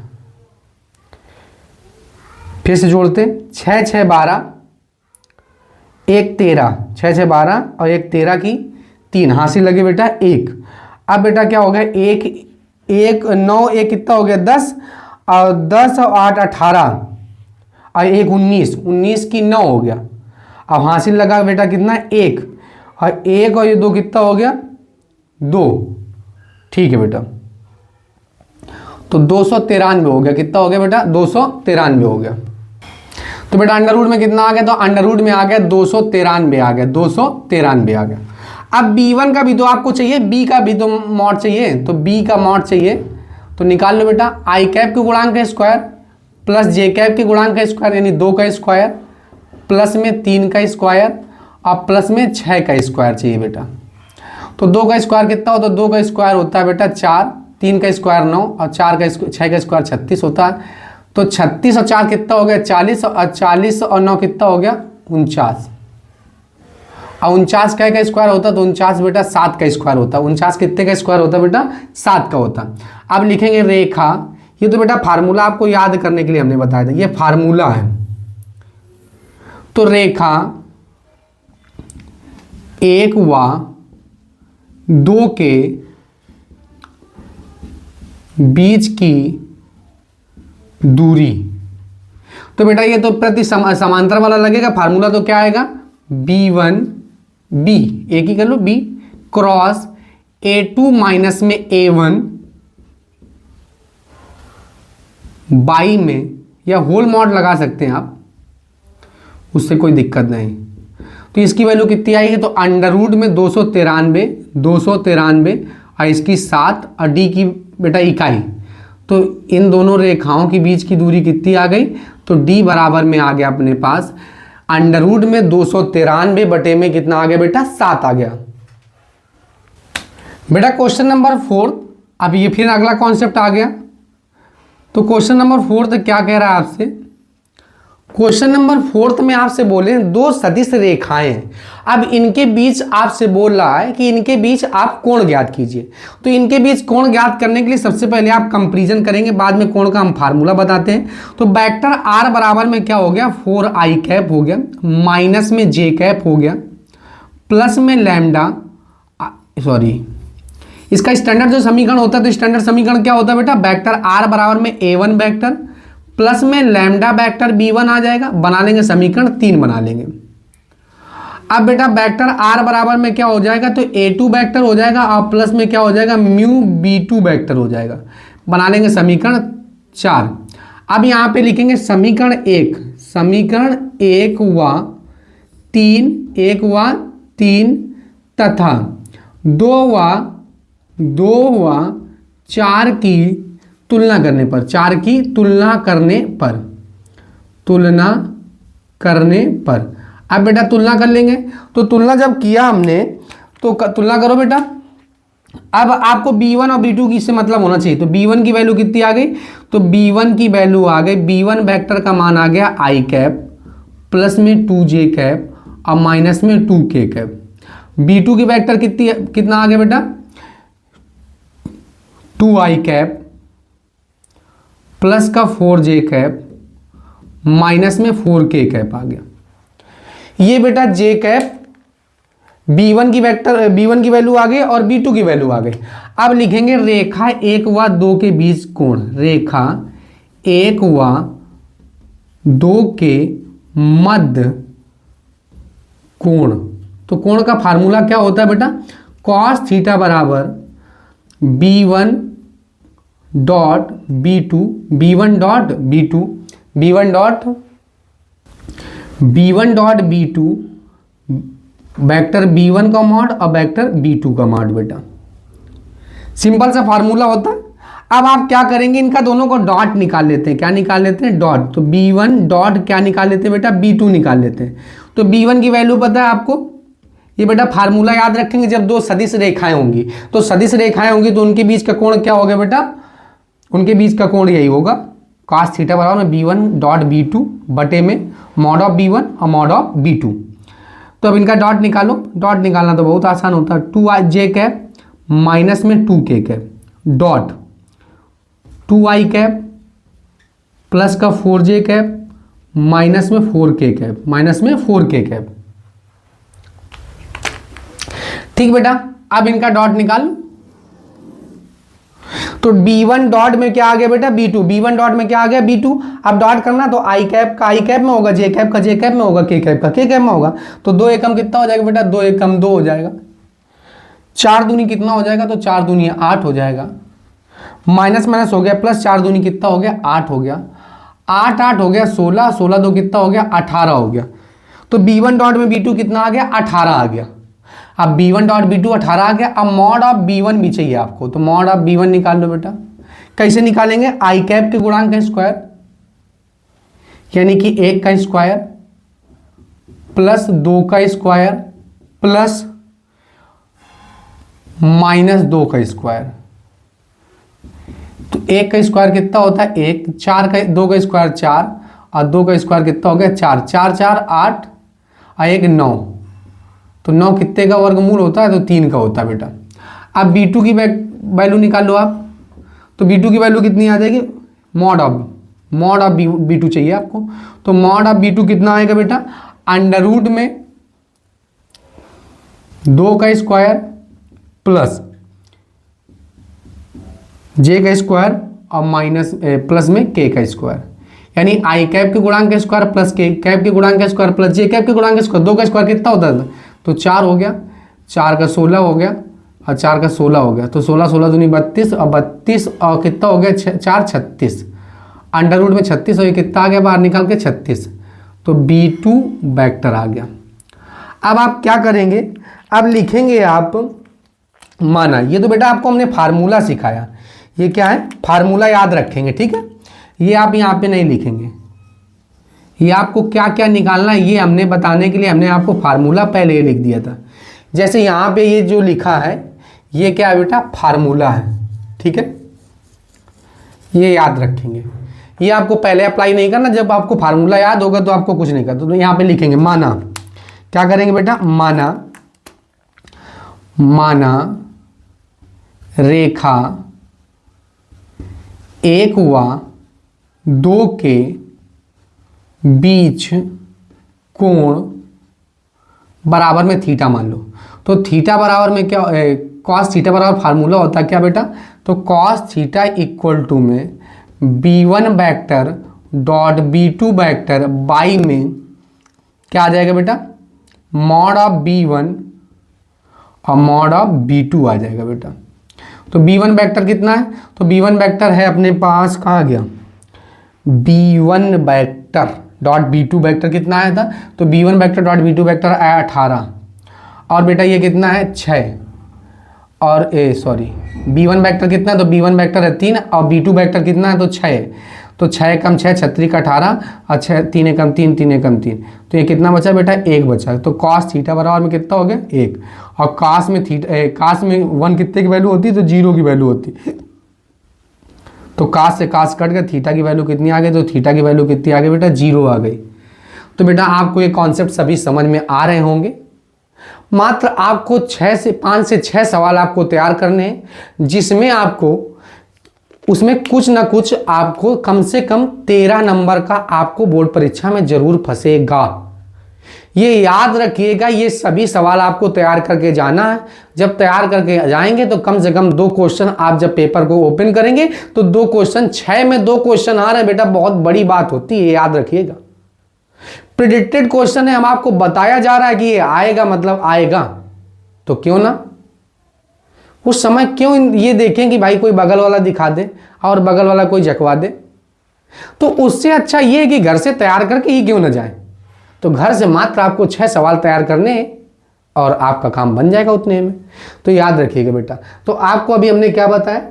फिर से जोड़ते, 6 6 12, 1 13, 6 6 12 और 1 13 की 3 हासिल लगे बेटा 1। अब बेटा क्या हो गया, 1 1 9 1 कितना हो गया, 10, और 10 और 8 18, और 1 19, 19 की 9 हो गया। अब हासिल लगा बेटा कितना, 1, और 1 और ये 2 कितना हो गया, 2। ठीक है बेटा, तो 293 हो गया। कितना हो गया बेटा, 293 हो गया। तो बेटा अंडर रूट में कितना आ गया, तो अंडर रूट में आ गया 293 आ गया, 293 आ गया। अब B1 का भी तो आपको चाहिए, B का भी तो मॉड चाहिए, तो B का मॉड चाहिए, तो निकाल लो बेटा। आई कैप के गुणांक का स्क्वायर प्लस जे कैप के गुणांक का स्क्वायर, यानी 2 का स्क्वायर प्लस में 3 का स्क्वायर और प्लस में 6 का स्क्वायर चाहिए बेटा। तो 2 का स्क्वायर कितना होता है, 2 का स्क्वायर होता है बेटा 4, 3 का स्क्वायर 9 और 6 का स्क्वायर 36 होता है। तो 36 और 4 कितना हो गया, 40, और 40 और 9 कितना हो गया, 49। और 49 का स्क्वायर होता है, तो 49 बेटा 7 का स्क्वायर होता है। 49 कितने का स्क्वायर होता है बेटा, 7 का होता है। अब लिखेंगे रेखा, ये तो बेटा फार्मूला आपको याद करने के लिए हमने बताया था, ये फार्मूला है। तो रेखा 1 व 2 के बीच की दूरी, तो बेटा ये तो प्रति समांतर वाला लगेगा। फार्मूला तो क्या आएगा, B1 B, एक ही कर लो, B क्रॉस A2 माइनस में A1 बाई में, या होल मॉड लगा सकते हैं आप, उससे कोई दिक्कत नहीं। तो इसकी वैल्यू कितनी आएगी, तो अंडर रूट में 293 और इसकी 7 और डी की बेटा इकाई, तो इन दोनों रेखाओं के बीच की दूरी कितनी आ गई, तो d बराबर में आ गया अपने पास अंडर रूट में 293 बटे में कितना आ गया बेटा, 7 आ गया। बेटा क्वेश्चन नंबर 4, अब ये फिर अगला कॉन्सेप्ट आ गया। तो क्वेश्चन नंबर 4 क्या कह रहा है आपसे, क्वेश्चन नंबर 4 में आपसे बोले 2 सदिश रेखाएं हैं। अब इनके बीच आपसे बोल रहा है कि इनके बीच आप कोण ज्ञात कीजिए। तो इनके बीच कोण ज्ञात करने के लिए सबसे पहले आप कंपैरिजन करेंगे, बाद में कोण का हम फार्मूला बताते हैं। तो वेक्टर r बराबर में क्या हो गया, 4i कैप हो गया, माइनस में j कैप हो गया, प्लस में लैम्डा, सॉरी इसका स्टैंडर्ड जो समीकरण होता है, तो स्टैंडर्ड समीकरण क्या होता है बेटा, वेक्टर r बराबर में a1 वेक्टर प्लस में लैम्डा वेक्टर b1 आ जाएगा, बना लेंगे समीकरण 3 बना लेंगे। अब बेटा वेक्टर r बराबर में क्या हो जाएगा, तो a2 वेक्टर हो जाएगा और प्लस में क्या हो जाएगा, म्यू b2 वेक्टर हो जाएगा, बना लेंगे समीकरण 4। अब यहाँ पे लिखेंगे समीकरण 1, समीकरण 1 व 3 तथा 2 व 4 की तुलना करने पर, 4 की तुलना करने पर अब बेटा तुलना कर लेंगे। तो तुलना जब किया हमने तो तुलना करो बेटा। अब आपको b1 और b2 की इससे मतलब होना चाहिए। तो b1 की वैल्यू कितनी आ गई? तो b1 की वैल्यू आ गई, b1 वेक्टर का मान आ गया i कैप प्लस में 2j कैप और माइनस में 2k कैप। b2 की वेक्टर कितना आ गया बेटा? 2i कैप प्लस का 4j कैप माइनस में 4k कैप आ गया। ये बेटा j कैप b1 की वेक्टर b1 की वैल्यू आ गई और b2 की वैल्यू आ गई। अब लिखेंगे रेखा 1 व 2 के बीच कोण। रेखा 1 व 2 के मध्य कोण। तो कोण का फार्मूला क्या होता है बेटा? cos थीटा बराबर b1 dot b2 b1 dot b2 b1 dot b2 vector b1 का मॉड और वेक्टर b2 का मॉड। बेटा सिंपल सा फार्मूला होता है। अब आप क्या करेंगे? इनका दोनों को डॉट निकाल लेते हैं। क्या निकाल लेते हैं? डॉट। तो b1 डॉट क्या निकाल लेते हैं बेटा? b2 निकाल लेते हैं। तो b1 की वैल्यू पता है आपको? ये बेटा फार्मूला याद रखेंगे, जब दो सदिश रेखाएं होंगी तो सदिश रेखाएं होंगी तो उनके बीच का कोण क्या होगा बेटा? उनके बीच का कोण यही होगा cos थीटा बराबर में b1 डॉट b2 बटे में मॉड ऑफ b1 और मॉड ऑफ b2। तो अब इनका डॉट निकालो। डॉट निकालना तो बहुत आसान होता है। 2j कैप माइनस में 2k cap dot 2i cap plus का 4j कैप माइनस में 4k कैप माइनस में 4k कैप। ठीक बेटा, अब इनका डॉट निकालो। तो b1 डॉट में क्या आ गया बेटा? b2। b1 डॉट में क्या आ गया? b2। अब डॉट करना तो i कैप का i कैप में होगा, j कैप का j कैप में होगा, k कैप का k कैप में होगा। तो 2 एकम कितना हो जाएगा बेटा? 2 एकम 2 हो जाएगा। 4 दूनी कितना हो जाएगा? तो 4 दूनी 8 हो जाएगा। माइनस माइनस हो गया प्लस, 4 दूनी कितना हो गया? 8 हो गया। 8 8 हो गया 16, 16 दो कितना हो गया? 18 हो गया। तो b1 डॉट में b2 कितना आ गया? 18 आ गया। अब b1 डॉट b2 18 आ गया। अब मॉड ऑफ b1 भी चाहिए आपको, तो मॉड ऑफ b1 निकाल लो बेटा। कैसे निकालेंगे? i कैप के गुणांक का स्क्वायर यानी कि 1 का स्क्वायर प्लस 2 का स्क्वायर प्लस माइनस 2 का स्क्वायर। तो 1 का स्क्वायर कितना होता है? 1। 4 का 2 का स्क्वायर 4 और 2 का स्क्वायर कितना हो गया? 4। 4 4 8 और 1 9। तो 9 कितने का वर्गमूल होता है? तो 3 का होता है बेटा। अब b2 की वैल्यू निकाल लो आप। तो b2 की वैल्यू कितनी आ जाएगी? मॉड ऑफ b2 चाहिए आपको। तो मॉड ऑफ b2 कितना आएगा बेटा? अंडर रूट में 2 का स्क्वायर प्लस j का स्क्वायर और माइनस प्लस में k का स्क्वायर, यानी i कैप के गुणांक का स्क्वायर प्लस k कैप के गुणांक का स्क्वायर प्लस j कैप के गुणांक का स्क्वायर। 2 का स्क्वायर कितना होता है? तो 4 हो गया। 4 का 16 हो गया और 4 का 16 हो गया। तो 16 16 दूनी 32 और 32 और कितना हो गया? 4 36। अंडर रूट में 36 हो गया। कितना आ गया बाहर निकाल के? 36। तो b2 वेक्टर आ गया। अब आप क्या करेंगे? अब लिखेंगे आप माना। ये तो बेटा आपको हमने फार्मूला सिखाया। ये क्या है? फार्मूला याद रखेंगे, ठीक है। ये आप यहाँ पे नहीं लिखेंगे। ये आपको क्या क्या निकालना है ये हमने बताने के लिए हमने आपको फार्मूला पहले ही लिख दिया था। जैसे यहाँ पे ये जो लिखा है ये क्या है बेटा? फार्मूला है, ठीक है। ये याद रखेंगे। ये आपको पहले अप्लाई नहीं करना, जब आपको फार्मूला याद होगा तो आपको कुछ नहीं करना। तो यहाँ पे लिखेंगे माना। क्या करेंगे बेटा? माना रेखा 1 व 2 के बीच कोण बराबर में थीटा मान लो। तो थीटा बराबर में क्या? कॉस थीटा बराबर फार्मूला होता है क्या बेटा? तो कॉस थीटा इक्वल टू में b1 vector dot b2 vector by में क्या आ जाएगा बेटा? मॉड ऑफ b1 और मॉड ऑफ b2 आ जाएगा बेटा। तो b1 वेक्टर कितना है? तो b1 वेक्टर है अपने पास, कहाँ गया? b1 vector dot b2 vector कितना आया था? तो b1 vector dot b2 vector आया 18 और बेटा ये कितना है? 6 और b1 वेक्टर कितना है? तो b1 वेक्टर है 3 और b2 वेक्टर कितना है? तो 6। तो 6 कम 6 36 का 18 और 6 3 एकम 3 3 एकम 3। तो ये कितना बचा बेटा, 1 बचा। तो cos थीटा बराबर में कितना हो गया, 1। और cos में 1 कितने की वैल्यू होती है, तो 0 की वैल्यू होती है। तो cos से cos कट गया, थीटा की वैल्यू कितनी आ गई, तो थीटा की वैल्यू कितनी आ गई बेटा, 0 आ गई। तो बेटा आपको ये कॉन्सेप्ट सभी समझ में आ रहे होंगे। मात्र आपको 5 से 6 सवाल आपको तैयार करने हैं, जिसमें आपको उसमें कुछ ना कुछ आपको कम से कम 13 नंबर का आपको बोर्ड परीक्षा में जरूर फंसेगा। ये याद रखिएगा, ये सभी सवाल आपको तैयार करके जाना है। जब तैयार करके जाएंगे तो कम से कम 2 क्वेश्चन आप जब पेपर को ओपन करेंगे तो 2 क्वेश्चन, 6 में 2 क्वेश्चन आ रहे हैं बेटा, बहुत बड़ी बात होती है, याद रखिएगा। प्रिडिक्टेड क्वेश्चन है, हम आपको बताया जा रहा है कि ये आएगा, मतलब आएगा, तो क्यों ना उस समय क्यों ये देखें कि भाई कोई बगल वाला दिखा दे और बगल वाला कोई जकवा दे। तो उससे अच्छा ये है कि घर से तैयार करके ही क्यों ना जाए। तो घर से मात्र आपको 6 सवाल तैयार करने हैं और आपका काम बन जाएगा उतने में। तो याद रखिएगा बेटा। तो आपको अभी हमने क्या बताया,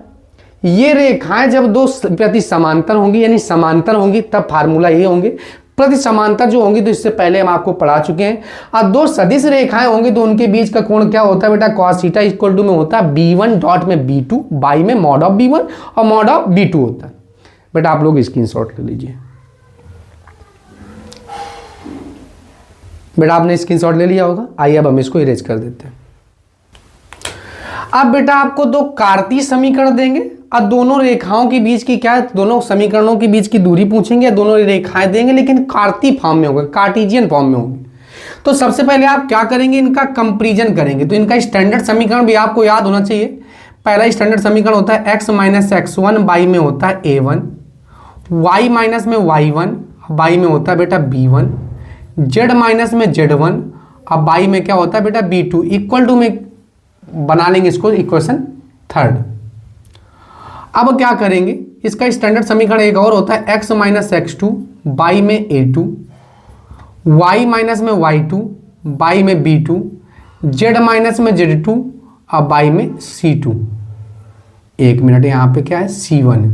ये रेखाएं जब 2 प्रति समांतर होंगी, यानी समांतर होंगी, तब फार्मूला ये होंगे। प्रति समांतर जो होंगी तो इससे पहले हम आपको पढ़ा चुके हैं। अब 2 सदिश रेखाएं होंगी तो उनके बीच का कोण क्या होता है बेटा, cos थीटा इक्वल टू में होता है b1 डॉट में b2 बाई में मॉड ऑफ b1 और मॉड ऑफ b2 होता है। बेटा आप लोग स्क्रीनशॉट ले लीजिए। बेटा आपने स्क्रीनशॉट ले लिया होगा। आइए अब हम इसको इरेज कर देते हैं। अब बेटा आपको 2 कार्तीय समीकरण देंगे और दोनों रेखाओं के बीच की क्या, दोनों समीकरणों के बीच की दूरी पूछेंगे, दोनों रेखाएं देंगे, लेकिन कार्तीय फॉर्म में होगा, कार्टेशियन फॉर्म में होंगे। तो सबसे पहले आप क्या करेंगे, इनका कंपैरिजन करेंगे। तो इनका स्टैंडर्ड समीकरण भी आपको याद होना चाहिए। पहला स्टैंडर्ड समीकरण होता है x माइनस x1 बाई में होता है a1, y माइनस में y1 बाई में होता है बेटा b1, z माइनस में z1 अब बाई में क्या होता है बेटा b2, इक्वल टू में बना लेंगे इसको इक्वेशन 3। अब क्या करेंगे, इसका स्टैंडर्ड समीकरण एक और होता है x माइनस x2 बाई में a2, y माइनस में y2 बाई में b2, z माइनस में z2 और बाई में c2। 1 मिनट, यहाँ पे क्या है c1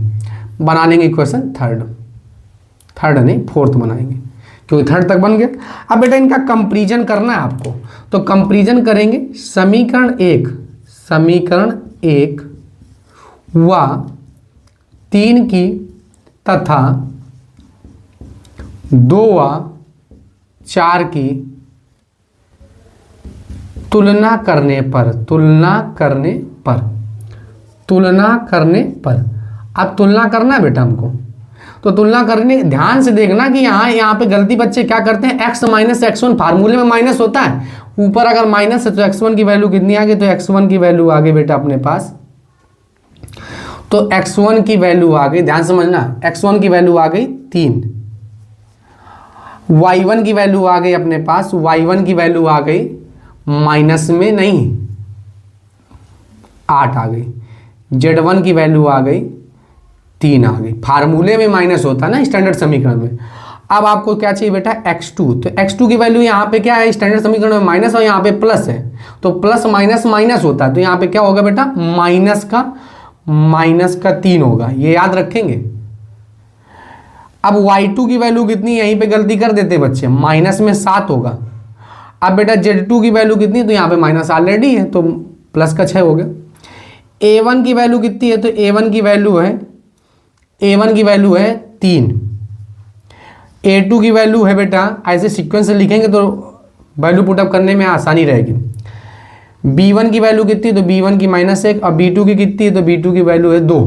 बना लेंगे इक्वेशन 3 नहीं 4th बनाएंगे, क्योंकि 3rd तक बन गया। अब बेटा इनका कंपैरिजन करना है आपको, तो कंपैरिजन करेंगे समीकरण 1 व 3 की तथा 2 व 4 की तुलना करने पर अब तुलना करना है बेटा हमको। तो तुलना करने, ध्यान से देखना कि यहाँ पे गलती बच्चे क्या करते हैं, x माइनस x1 फार्मूले में माइनस होता है, ऊपर अगर माइनस है तो x1 की वैल्यू कितनी आ गई, तो x1 की वैल्यू आ गई बेटा अपने पास, तो x1 की वैल्यू आ गई, ध्यान समझना, x1 की वैल्यू आ गई 3, y1 की वैल्यू आ गई अपने पास, y1 की वैल्यू आ गई माइनस में नहीं 8 आ गई, z1 की वैल्यू आ गई 3 आ गई। फार्मूले में माइनस होता है ना स्टैंडर्ड समीकरण में। अब आपको क्या चाहिए बेटा x2, तो x2 की वैल्यू यहाँ पे क्या है, स्टैंडर्ड समीकरण में माइनस और यहाँ पे प्लस है, तो प्लस माइनस माइनस होता है, तो यहाँ पे क्या होगा बेटा माइनस का 3 होगा, ये याद रखेंगे। अब y2 की वैल्यू कितनी, यहीं पे गलती कर देते बच्चे, माइनस में 7 होगा। अब बेटा z2 की वैल्यू कितनी, तो यहाँ पे माइनस ऑलरेडी है तो प्लस का 6 हो गया। a1 की वैल्यू कितनी है, तो a1 की वैल्यू है 3, a2 की वैल्यू है बेटा, ऐसे सीक्वेंस से लिखेंगे तो वैल्यू पुटअप करने में आसानी रहेगी। b1 की वैल्यू कितनी, तो b1 की -1 और b2 की कितनी है, तो b2 की वैल्यू है 2।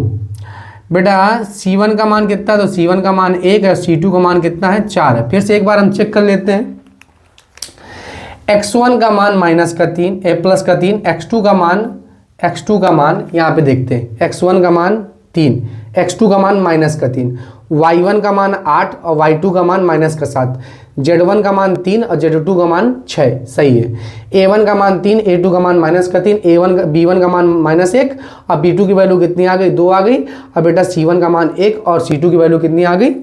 बेटा c1 का मान कितना है, तो c1 का मान 1 है, c2 का मान कितना है 4 है। फिर से एक बार हम चेक कर लेते हैं, x1 का मान -3 प्लस का 3, x2 का मान यहाँ पे देखते हैं, x1 का मान 3, x2 का मान -3, y1 का मान 8 और y2 का मान -7, z1 का मान 3 और z2 का मान 6, सही है। a1 का मान 3, a2 का मान -3, b1 का मान -1 और b2 की वैल्यू कितनी आ गई, 2 आ गई। और बेटा c1 का मान 1 और c2 की वैल्यू कितनी आ गई,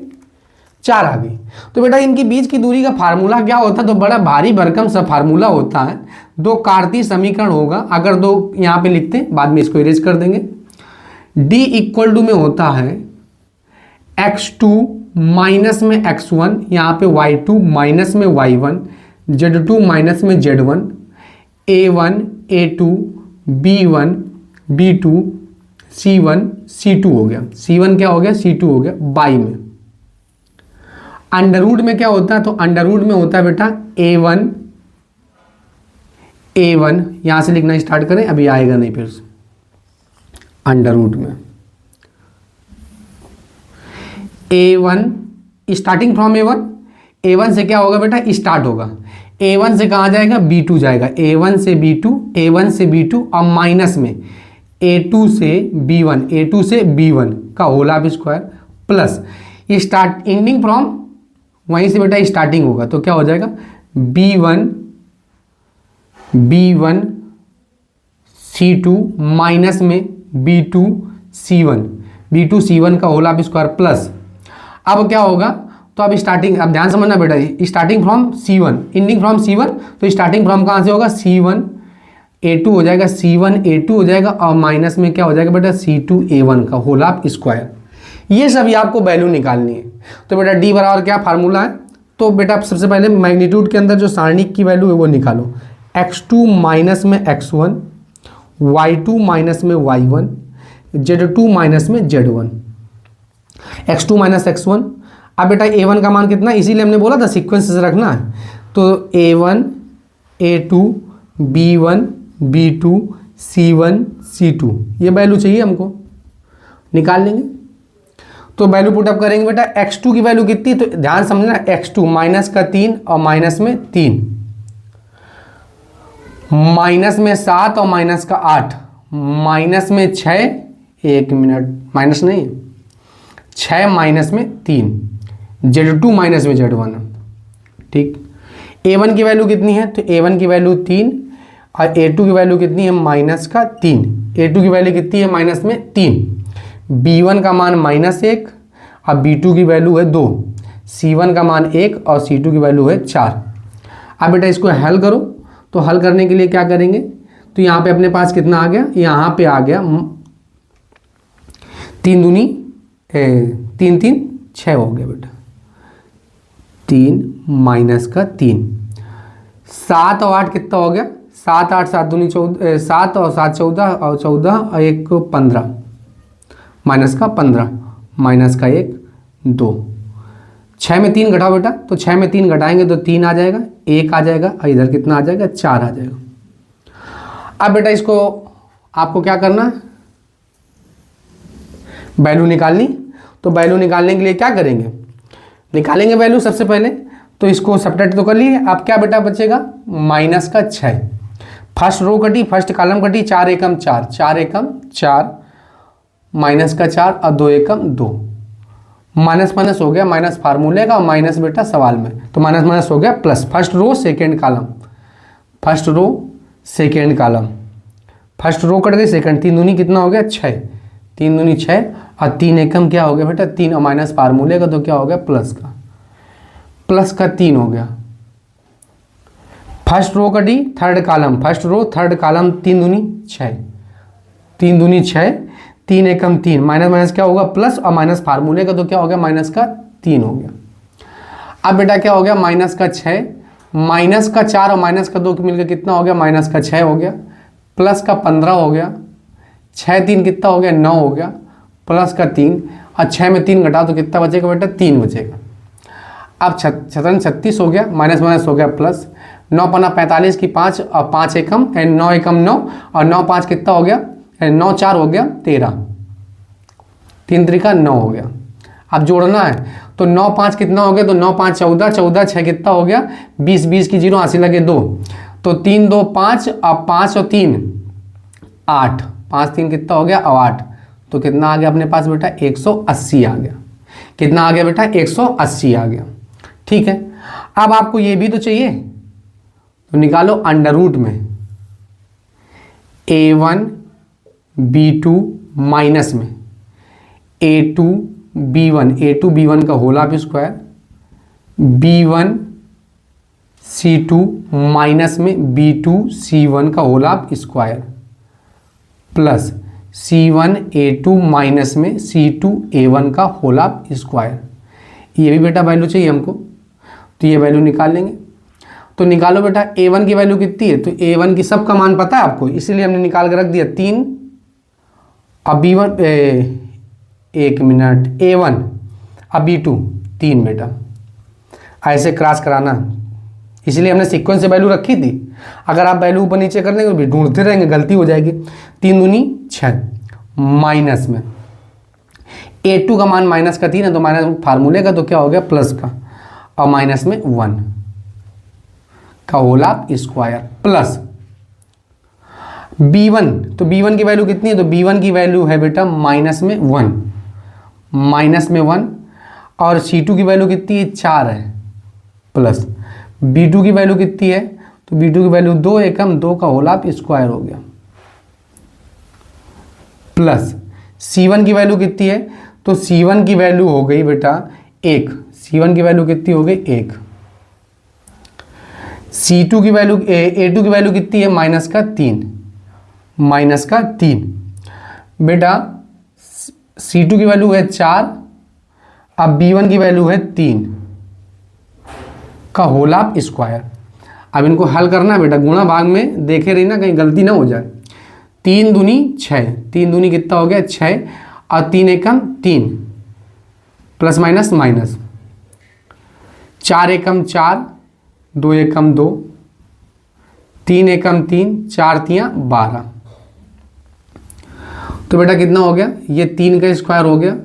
4 आ गई। तो बेटा इनके बीच की दूरी का फार्मूला क्या होता है, तो बड़ा भारी भरकम सा फार्मूला होता है, 2 कार्तीय समीकरण होगा। अगर 2 यहाँ पे लिखते हैं, बाद में इसको इरेज कर देंगे। d इक्वल टू में होता है x2 माइनस में x1, यहाँ पे y2 माइनस में y1, z2 माइनस में z1, a1 a2 b1 b2 c1 c2 हो गया। c1 क्या हो गया, c2 हो गया बाई में। अंडर रूट में क्या होता है, तो अंडर रूट में होता है बेटा a1 यहां से लिखना स्टार्ट करें, अभी आएगा नहीं फिर से। अंडर रूट में a1 स्टार्टिंग फ्रॉम a1 से क्या होगा बेटा, स्टार्ट होगा। a1 से कहाँ जाएगा, b2 जाएगा। a1 से b2 और माइनस में a2 से b1 का whole of square plus start ending from, वहीं से बेटा स्टार्टिंग होगा तो क्या हो जाएगा b1 c2 माइनस में b2 c1 का होल ऑफ स्क्वायर प्लस, अब क्या होगा, तो अब स्टार्टिंग, अब ध्यान समझना बेटा, starting from c1 ending from c1, तो स्टार्टिंग फ्रॉम कहाँ से होगा, c1 a2 हो जाएगा, c1 a2 हो जाएगा और माइनस में क्या हो जाएगा बेटा c2 a1 का होल ऑफ स्क्वायर। ये सभी आपको वैल्यू निकालनी है। तो बेटा d बराबर क्या फार्मूला है, तो बेटा सबसे पहले मैग्नीट्यूड के अंदर जो सारणिक की वैल्यू है वो निकालो। x2 माइनस में x1, y2 माइनस में y1, z2 माइनस में z1, x2 माइनस x1। अब बेटा a1 का मान कितना, इसीलिए हमने बोला था सीक्वेंस से रखना है, तो a1 a2 b1 b2 c1 c2 ये वैल्यू चाहिए हमको, निकाल लेंगे। तो वैल्यू पुटअप करेंगे बेटा, x2 की वैल्यू कितनी, तो ध्यान समझना, x2 माइनस का 3 और माइनस में 3, माइनस में 7 और माइनस का 8, माइनस में 6, 1 मिनट माइनस नहीं, 6 माइनस में 3, z2 माइनस में z1, ठीक। a1 की वैल्यू कितनी है, तो a1 की वैल्यू 3 और a2 की वैल्यू कितनी है, माइनस का 3, a2 की वैल्यू कितनी है, माइनस में 3, b1 का मान -1 और b2 की वैल्यू है 2, c1 का मान 1 और c2 की वैल्यू है 4। अब बेटा इसको हल करो, तो हल करने के लिए क्या करेंगे, तो यहाँ पे अपने पास कितना आ गया, यहाँ पे आ गया 3 दूनी 3 3 6 हो गया बेटा, 3 माइनस का 3, 7 और 8 कितना हो गया, 7 8 7 दूनी 14, 7 और 7 14 और 14 और 1 15, माइनस का 15, माइनस का 1 2, 6 में 3 घटाओ बेटा, तो 6 में 3 घटाएंगे तो 3 आ जाएगा, 1 आ जाएगा और इधर कितना आ जाएगा, 4 आ जाएगा। अब बेटा इसको आपको क्या करना है, वैल्यू निकालनी। तो वैल्यू निकालने के लिए क्या करेंगे, निकालेंगे वैल्यू सबसे पहले, तो इसको सब्ट्रैक्ट तो कर लिए। अब क्या बेटा बचेगा, माइनस का 6, फर्स्ट रो कटी, फर्स्ट कॉलम कटी, 4 एकम 4, 4 एकम 4, माइनस का 4 और 2 एकम 2, माइनस माइनस हो गया, माइनस फार्मूले का, माइनस बेटा सवाल में, तो माइनस माइनस हो गया plus, first row second column, first row second column, first row cut गई, सेकंड, 3 दूनी कितना हो गया 6, 3 दूनी 6 और 3 एकम क्या हो गया बेटा 3 और माइनस फार्मूले का, तो क्या हो गया प्लस का 3 हो गया। फर्स्ट रो कटी, third column, first row third column, 3 दूनी 6, 3 दूनी 6, 3 एकम 3, माइनस माइनस क्या होगा प्लस और माइनस फार्मूले का, तो क्या हो गया माइनस का 3 हो गया। अब बेटा क्या हो गया, माइनस का 6, माइनस का 4 और माइनस का 2 मिलकर कितना हो गया, माइनस का 6 हो गया, प्लस का 15 हो गया, 6 3 कितना हो गया 9 हो गया, प्लस का 3 और 6 में 3 घटाओ तो कितना बचेगा बेटा 3 बचेगा। अब 36 हो गया, माइनस माइनस हो गया प्लस, 9 पन्ना 45 की 5 और 5 एकम 9 एकम 9 और 9 5 कितना हो गया 9 4 हो गया 13, 3 त्रिका 9 हो गया। अब जोड़ना है तो 9 5 कितना हो गया, तो 9 5 14, 14 6 कितना हो गया 20, 20 की 0 80 लगे 2, तो 3 2 5 और 5 और 3 8, 5 3 कितना हो गया और 8, तो कितना आ गया अपने पास बेटा 180 आ गया। कितना आ गया बेटा 180 आ गया। ठीक है, अब आपको ये भी तो चाहिए, तो निकालो अंडर रूट में a1 b2 माइनस में a2 b1 का whole of square, b1 c2 minus में b2 c1 का whole of square, plus c1 a2 minus में c2 a1 का होल ऑफ स्क्वायर। ये भी बेटा वैल्यू चाहिए हमको, तो ये वैल्यू निकाल लेंगे। तो निकालो बेटा a1 की वैल्यू कितनी है, तो a1 की सबका मान पता है आपको, इसीलिए हमने निकाल के रख दिया 3। अब b1 एक मिनट, a1 अब b2 3 बेटा, ऐसे क्रॉस कराना, इसलिए हमने सीक्वेंस से वैल्यू रखी थी। अगर आप वैल्यू ऊपर नीचे कर लेंगे तो ढूंढते रहेंगे, गलती हो जाएगी। 3 दूनी 6, माइनस में a2 का मान माइनस का 3 है, तो माइनस फार्मूले का, तो क्या हो गया प्लस का, और माइनस में 1 का whole of square plus b1, तो b1 की वैल्यू कितनी है, तो b1 की वैल्यू है बेटा माइनस में 1, माइनस में 1, और c2 की वैल्यू कितनी है 4 है, प्लस b2 की वैल्यू कितनी है, तो b2 की वैल्यू 2 एकम 2 का होल ऑफ स्क्वायर हो गया, प्लस c1 की वैल्यू कितनी है, तो c1 की वैल्यू हो गई बेटा 1, c1 की वैल्यू कितनी हो गई 1, c2 की वैल्यू a2 की वैल्यू कितनी है माइनस का 3, माइनस का 3 बेटा, c2 की वैल्यू है 4, अब b1 की वैल्यू है 3 का होल ऑफ स्क्वायर। अब इनको हल करना है बेटा, गुणा भाग में देखे रही ना, कहीं गलती ना हो जाए। 3 दूनी 6, 3 दूनी कितना हो गया 6, और 3 एकम 3, प्लस माइनस माइनस, 4 एकम 4, 2 एकम 2, 3 एकम 3, 4 तियाँ 12। तो बेटा कितना हो गया, ये 3 का स्क्वायर हो गया,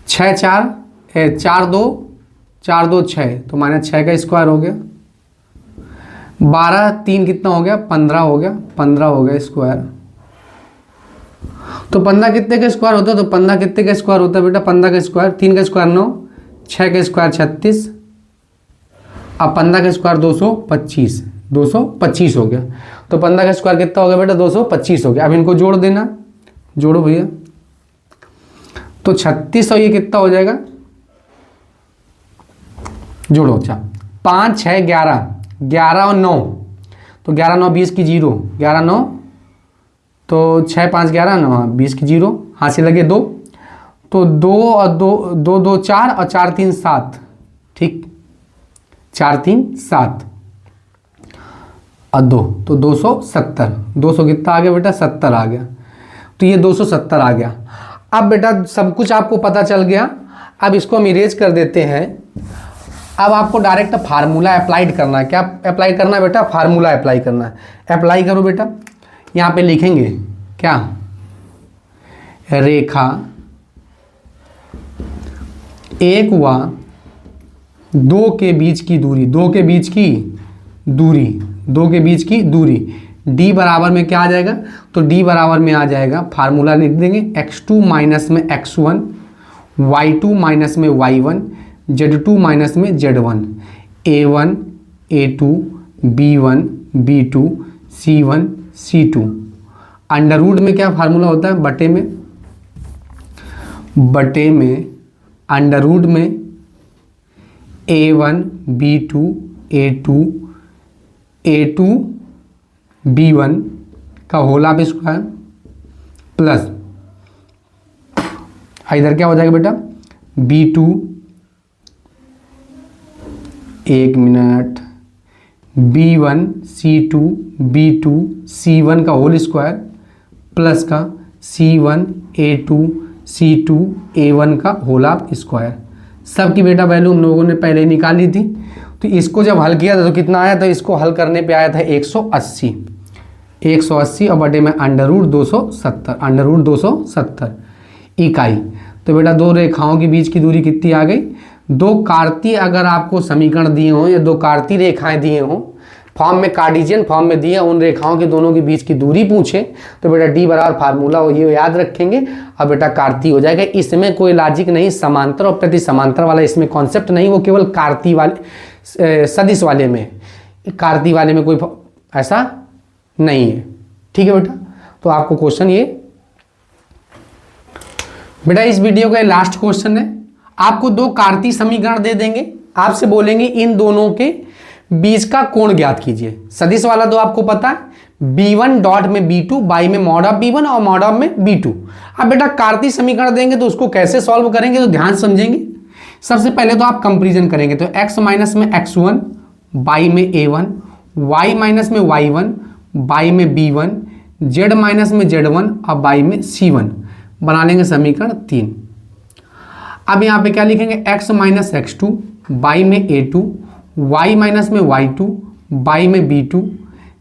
4 2 6, तो माइनस 6 का स्क्वायर हो गया, 12 3 कितना हो गया 15 हो गया, 15 हो गया स्क्वायर। तो 15 कितने का स्क्वायर होता है, तो 15 कितने का स्क्वायर होता है बेटा, 15 का स्क्वायर 3 का स्क्वायर 9, 6 का स्क्वायर 36, अब 15 का स्क्वायर 225, 225 हो गया। तो 15 का स्क्वायर कितना हो गया बेटा 225 हो गया। अब इनको जोड़ देना, जोड़ो भैया, तो 36 और ये कितना हो जाएगा, जोड़ो, अच्छा 5 6 11, 11 और 9, तो 11 9 20 की 0, 11 9, तो 6 5 11 9, 20 की 0, हाथ से लगे 2, तो 2 और 2 2 4 और 4 3 7, ठीक, 4 3 7 और 2, तो 270, 200 कितना आ गया बेटा 70 आ गया, तो ये 270 आ गया। अब बेटा सब कुछ आपको पता चल गया, अब इसको हम इरेज कर देते हैं। अब आपको डायरेक्ट फार्मूला अप्लाइड करना है। क्या अप्लाई करना है बेटा, फार्मूला अप्लाई करना है। अप्लाई करो बेटा, यहाँ पे लिखेंगे क्या, रेखा 1 व 2 के बीच की दूरी, 2 के बीच की दूरी, 2 के बीच की दूरी, d बराबर में क्या आ जाएगा, तो d बराबर में आ जाएगा, फार्मूला लिख देंगे, x2 माइनस में x1, y2 माइनस में y1, z2 माइनस में z1, a1 a2 b1 b2 c1 c2। Under root में क्या फार्मूला होता है, बटे में अंडर रूट में a1 b2 a2 b1 का होल ऑफ स्क्वायर प्लस इधर क्या हो जाएगा बेटा b2, एक minute, b1 c2 b2 c1 का होल स्क्वायर प्लस का c1 a2 c2 a1 का होल ऑफ स्क्वायर। सब की बेटा वैल्यू हम लोगों ने पहले निकाल ली थी। तो इसको जब हल किया था तो कितना आया था, इसको हल करने पे आया था 180 और बटे में अंडर रूट 270 इकाई। तो बेटा दो रेखाओं के बीच की दूरी कितनी आ गई, दो कार्तीय अगर आपको समीकरण दिए हों या दो कार्तीय रेखाएं दिए हों फॉर्म में, कार्टेशियन फॉर्म में दिए, उन रेखाओं के दोनों के बीच की दूरी पूछे तो बेटा डी बराबर फार्मूला हो, ये याद रखेंगे और बेटा कार्तीय हो जाएगा। इसमें कोई लॉजिक नहीं, समांतर और प्रति समांतर वाला इसमें कॉन्सेप्ट नहीं, वो केवल कार्तीय वाले सदिश वाले में, कार्तीय वाले में कोई ऐसा नहीं है। ठीक है बेटा, तो आपको क्वेश्चन ये बेटा इस वीडियो का लास्ट क्वेश्चन है। आपको दो कार्तीय समीकरण दे देंगे, आपसे बोलेंगे इन दोनों के बीच का कोण ज्ञात कीजिए। सदिश वाला तो आपको पता है, b1 डॉट में b2 बाई में मॉड ऑफ b1 और मॉड ऑफ में b2। अब बेटा कार्तीय समीकरण देंगे तो उसको कैसे सॉल्व करेंगे तो ध्यान समझेंगे। सबसे पहले तो आप कंपेरिजन करेंगे, तो x माइनस में x1, y में a1, y माइनस में y1, y में b1, z माइनस में z1 और y में c1, बना लेंगे समीकरण 3। अब यहाँ पे क्या लिखेंगे, x माइनस x2, y में a2, y माइनस में y2, y में b2,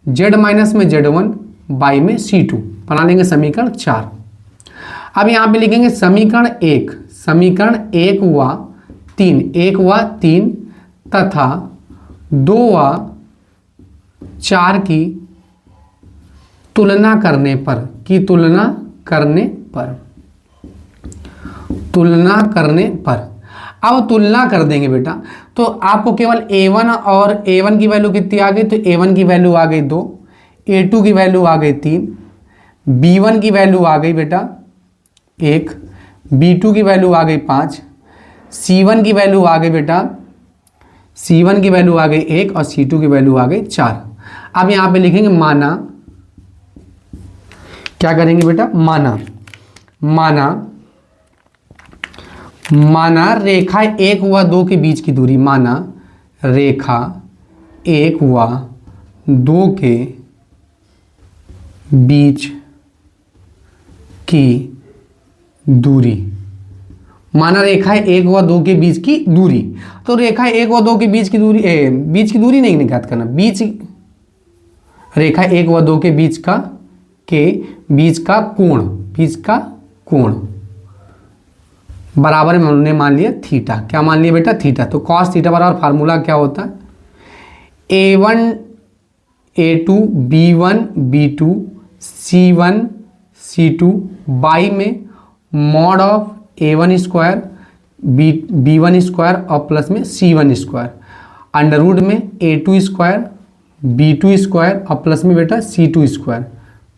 z माइनस में z1, y में c2, बना लेंगे समीकरण 4। अब यहाँ पे लिखेंगे समीकरण 1 व 3 तथा 2 व 4 की तुलना करने पर अब तुलना कर देंगे बेटा, तो आपको केवल a1 की वैल्यू कितनी आ गई, तो a1 की वैल्यू आ गई 2, a2 की वैल्यू आ गई 3, b1 की वैल्यू आ गई बेटा 1, b2 की वैल्यू आ गई 5, c1 की वैल्यू आ गई बेटा, c1 की वैल्यू आ गई 1 और c2 की वैल्यू आ गई 4। अब यहाँ पे लिखेंगे माना, क्या करेंगे बेटा, माना रेखा 1 व 2 के बीच की दूरी, माना रेखा 1 व 2 के बीच की दूरी, माना रेखा 1 व 2 के बीच की दूरी। तो रेखा 1 व 2 के बीच की दूरी, बीच की दूरी नहीं निकाल करना, रेखा 1 व 2 के बीच का कोण बराबर में हमने मान लिया थीटा। क्या मान लिया बेटा, थीटा। तो कॉस थीटा बराबर फार्मूला क्या होता है, a1 a2 b1 b2 c1 c2 by में mod of a1 square b1 square और प्लस में c1 स्क्वायर, अंडर रूट में a2 स्क्वायर b2 स्क्वायर और प्लस में बेटा c2 स्क्वायर,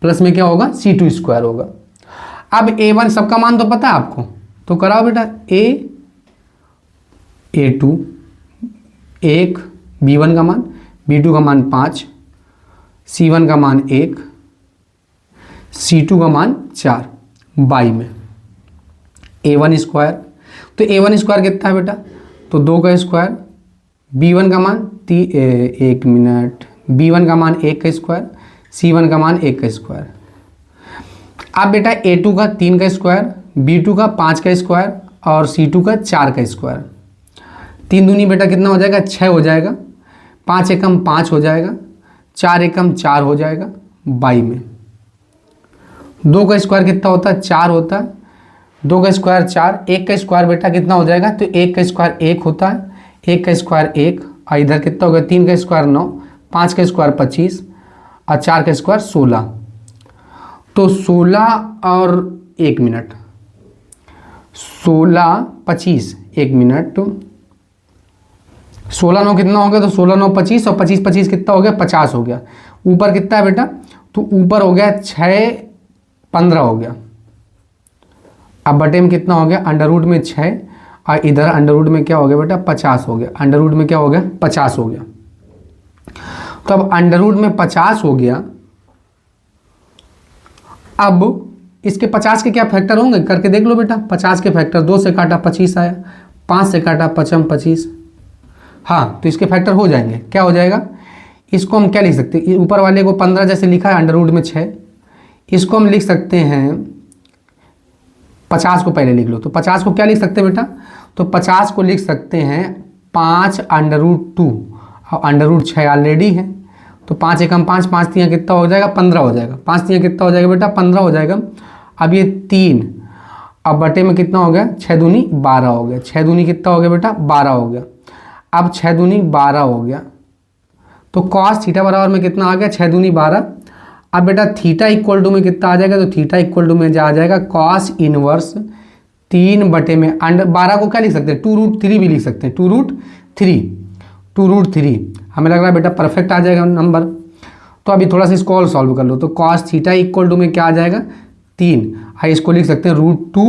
प्लस में क्या होगा, c2 स्क्वायर होगा। अब a1 सबका मान तो पता है आपको, तो कराओ बेटा, a2 1, b1 का मान, b2 का मान 5, c1 का मान 1, c2 का मान 4, बाई में a1 स्क्वायर, तो a1 स्क्वायर कितना है बेटा, तो 2 का स्क्वायर, b1 का मान b1 का मान 1 का स्क्वायर, c1 का मान 1 का स्क्वायर। अब बेटा a2 का 3 का स्क्वायर, b2 का 5 का स्क्वायर और c2 का 4 का स्क्वायर। 3 दूनी बेटा कितना हो जाएगा, 6 हो जाएगा, 5 एकम 5 हो जाएगा, 4 एकम 4 हो जाएगा, बाई में 2 का स्क्वायर कितना होता है, 4 होता है, 2 का स्क्वायर 4, 1 का स्क्वायर बेटा कितना हो जाएगा, तो 1 का स्क्वायर 1 होता है, 1 का स्क्वायर 1 और इधर कितना हो गया, 3 का स्क्वायर 9, 5 का स्क्वायर 25 और 4 का स्क्वायर 16। तो 16 और 1 मिनट, 16 25 1 मिनट, 16 9 कितना हो गया, तो 16 9 25 और 25 25 कितना हो गया, 50 हो गया। ऊपर कितना है बेटा, तो ऊपर हो गया 6 15 हो गया। अब बटे में कितना हो गया, अंडर रूट में 6 और इधर अंडर रूट में क्या हो गया बेटा, 50 हो गया। अंडर रूट में क्या हो गया, 50 हो गया। तो अब अंडर रूट में 50 हो गया। अब इसके 50 के क्या फैक्टर होंगे, करके देख लो बेटा। 50 के फैक्टर, 2 से काटा 25 आया, 5 से काटा 5 25, हाँ तो इसके फैक्टर हो जाएंगे। क्या हो जाएगा, इसको हम क्या लिख सकते हैं, ऊपर वाले को 15 जैसे लिखा है, अंडर रूट में 6, इसको हम लिख सकते हैं 50 को पहले लिख लो। तो 50 को क्या लिख सकते हैं बेटा, तो 50 को लिख सकते हैं 5 अंडर रूट 2 और अंडर रूट 6 ऑलरेडी है, तो 5 एकम 5, 5 3 कितना हो जाएगा, 15 हो जाएगा। 5 3 कितना हो जाएगा बेटा, 15 हो जाएगा। अब ये 3, अब बटे में कितना हो गया, 6 दूनी 12 हो गया। 6 दूनी कितना हो गया बेटा, 12 हो गया। अब 6 दूनी 12 हो गया, तो कॉस थीटा बराबर में कितना आ गया, 6 दूनी 12। अब बेटा थीटा इक्वल टू में कितना आ जाएगा, तो थीटा इक्वल टू में आ जाएगा कॉस इनवर्स 3 बटे में अंडर 12 को क्या लिख सकते हैं, 2√3 भी लिख सकते हैं, 2√3 हमें लग रहा है बेटा परफेक्ट आ जाएगा नंबर। तो अभी थोड़ा सा इसको और सॉल्व कर लो। तो कॉस थीटा इक्वल टू में क्या आ जाएगा, 3, और इसको लिख सकते हैं √2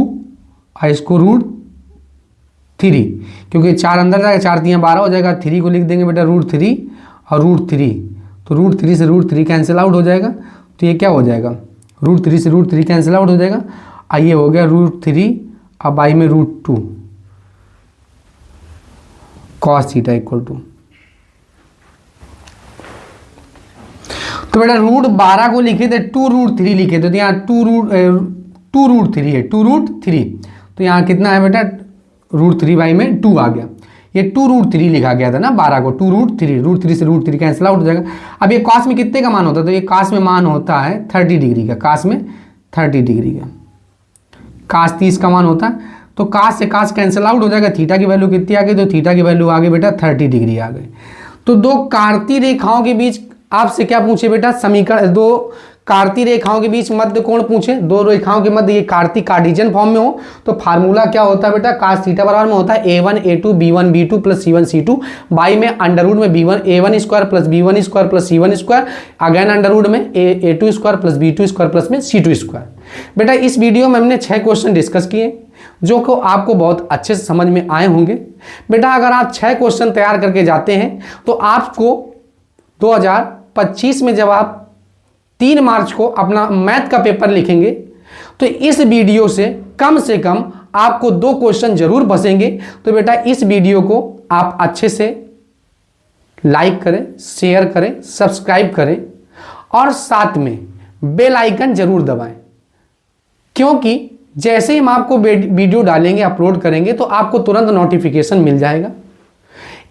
और इसको √3, क्योंकि 4 अंदर जाएगा, 4 3 12 हो जाएगा। 3 को लिख देंगे बेटा √3 और √3, तो √3 से √3 कैंसिल आउट हो जाएगा। तो ये क्या हो जाएगा, √3 से √3 कैंसिल आउट हो जाएगा। और ये हो गया √3 और बाई में √2, cos थीटा इक्वल टू, तो बेटा √12 को लिखे थे 2√3 लिखे थे, तो यहाँ 2√3 है, 2√3, तो यहाँ कितना है बेटा √3 में 2 आ गया, ये 2√3 लिखा गया था ना 12 को, 2√3, √3 से √3 कैंसिल आउट हो जाएगा। अब ये cos में कितने का मान होता है, तो ये cos में मान होता है 30 डिग्री का, cos में 30 डिग्री का, cos 30 का मान होता है, तो cos से cos कैंसिल आउट हो जाएगा, थीटा की वैल्यू कितनी आ गई, तो थीटा की वैल्यू आ गई बेटा 30 डिग्री आ गई। तो दो काटती रेखाओं के बीच आपसे क्या पूछे बेटा, समीकरण, दो कार्ती रेखाओं के बीच मध्य कोण पूछे, दो रेखाओं के मध्य ये कार्ती कार्टिजियन फॉर्म में हो, तो फार्मूला क्या होता है बेटा, cos थीटा बराबर में होता है a1 a2 b1 b2 plus c1 c2 by में अंडर रूट में b1 a1 square plus b1 square plus c1 square, again under root में a2 square plus b2 square plus में c2 स्क्वायर। बेटा इस वीडियो में हमने 6 क्वेश्चन डिस्कस किए जो को आपको बहुत अच्छे से समझ में आए होंगे। बेटा अगर आप 6 क्वेश्चन तैयार करके जाते हैं तो आपको 2025 में जब आप 3 मार्च को अपना मैथ का पेपर लिखेंगे तो इस वीडियो से कम आपको 2 क्वेश्चन जरूर बचेंगे। तो बेटा इस वीडियो को आप अच्छे से लाइक करें, शेयर करें, सब्सक्राइब करें और साथ में बेल आइकन जरूर दबाएं, क्योंकि जैसे ही हम आपको वीडियो डालेंगे, अपलोड करेंगे तो आपको तुरंत नोटिफिकेशन मिल जाएगा।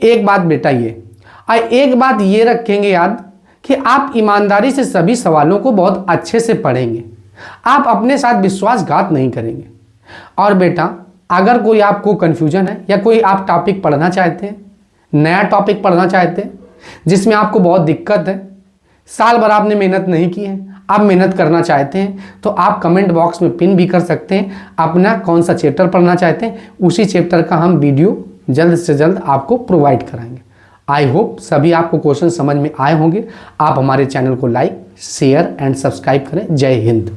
एक बात बेटा एक बात ये रखेंगे याद कि आप ईमानदारी से सभी सवालों को बहुत अच्छे से पढ़ेंगे, आप अपने साथ विश्वासघात नहीं करेंगे। और बेटा अगर कोई आपको कन्फ्यूजन है या कोई आप टॉपिक पढ़ना चाहते हैं, नया टॉपिक पढ़ना चाहते हैं जिसमें आपको बहुत दिक्कत है, साल भर आपने मेहनत नहीं की है, आप मेहनत करना चाहते हैं, तो आप कमेंट बॉक्स में पिन भी कर सकते हैं अपना कौन सा चैप्टर पढ़ना चाहते हैं, उसी चैप्टर का हम वीडियो जल्द से जल्द आपको प्रोवाइड कराएंगे। आई होप सभी आपको क्वेश्चन समझ में आए होंगे। आप हमारे चैनल को लाइक, शेयर एंड सब्सक्राइब करें। जय हिंद।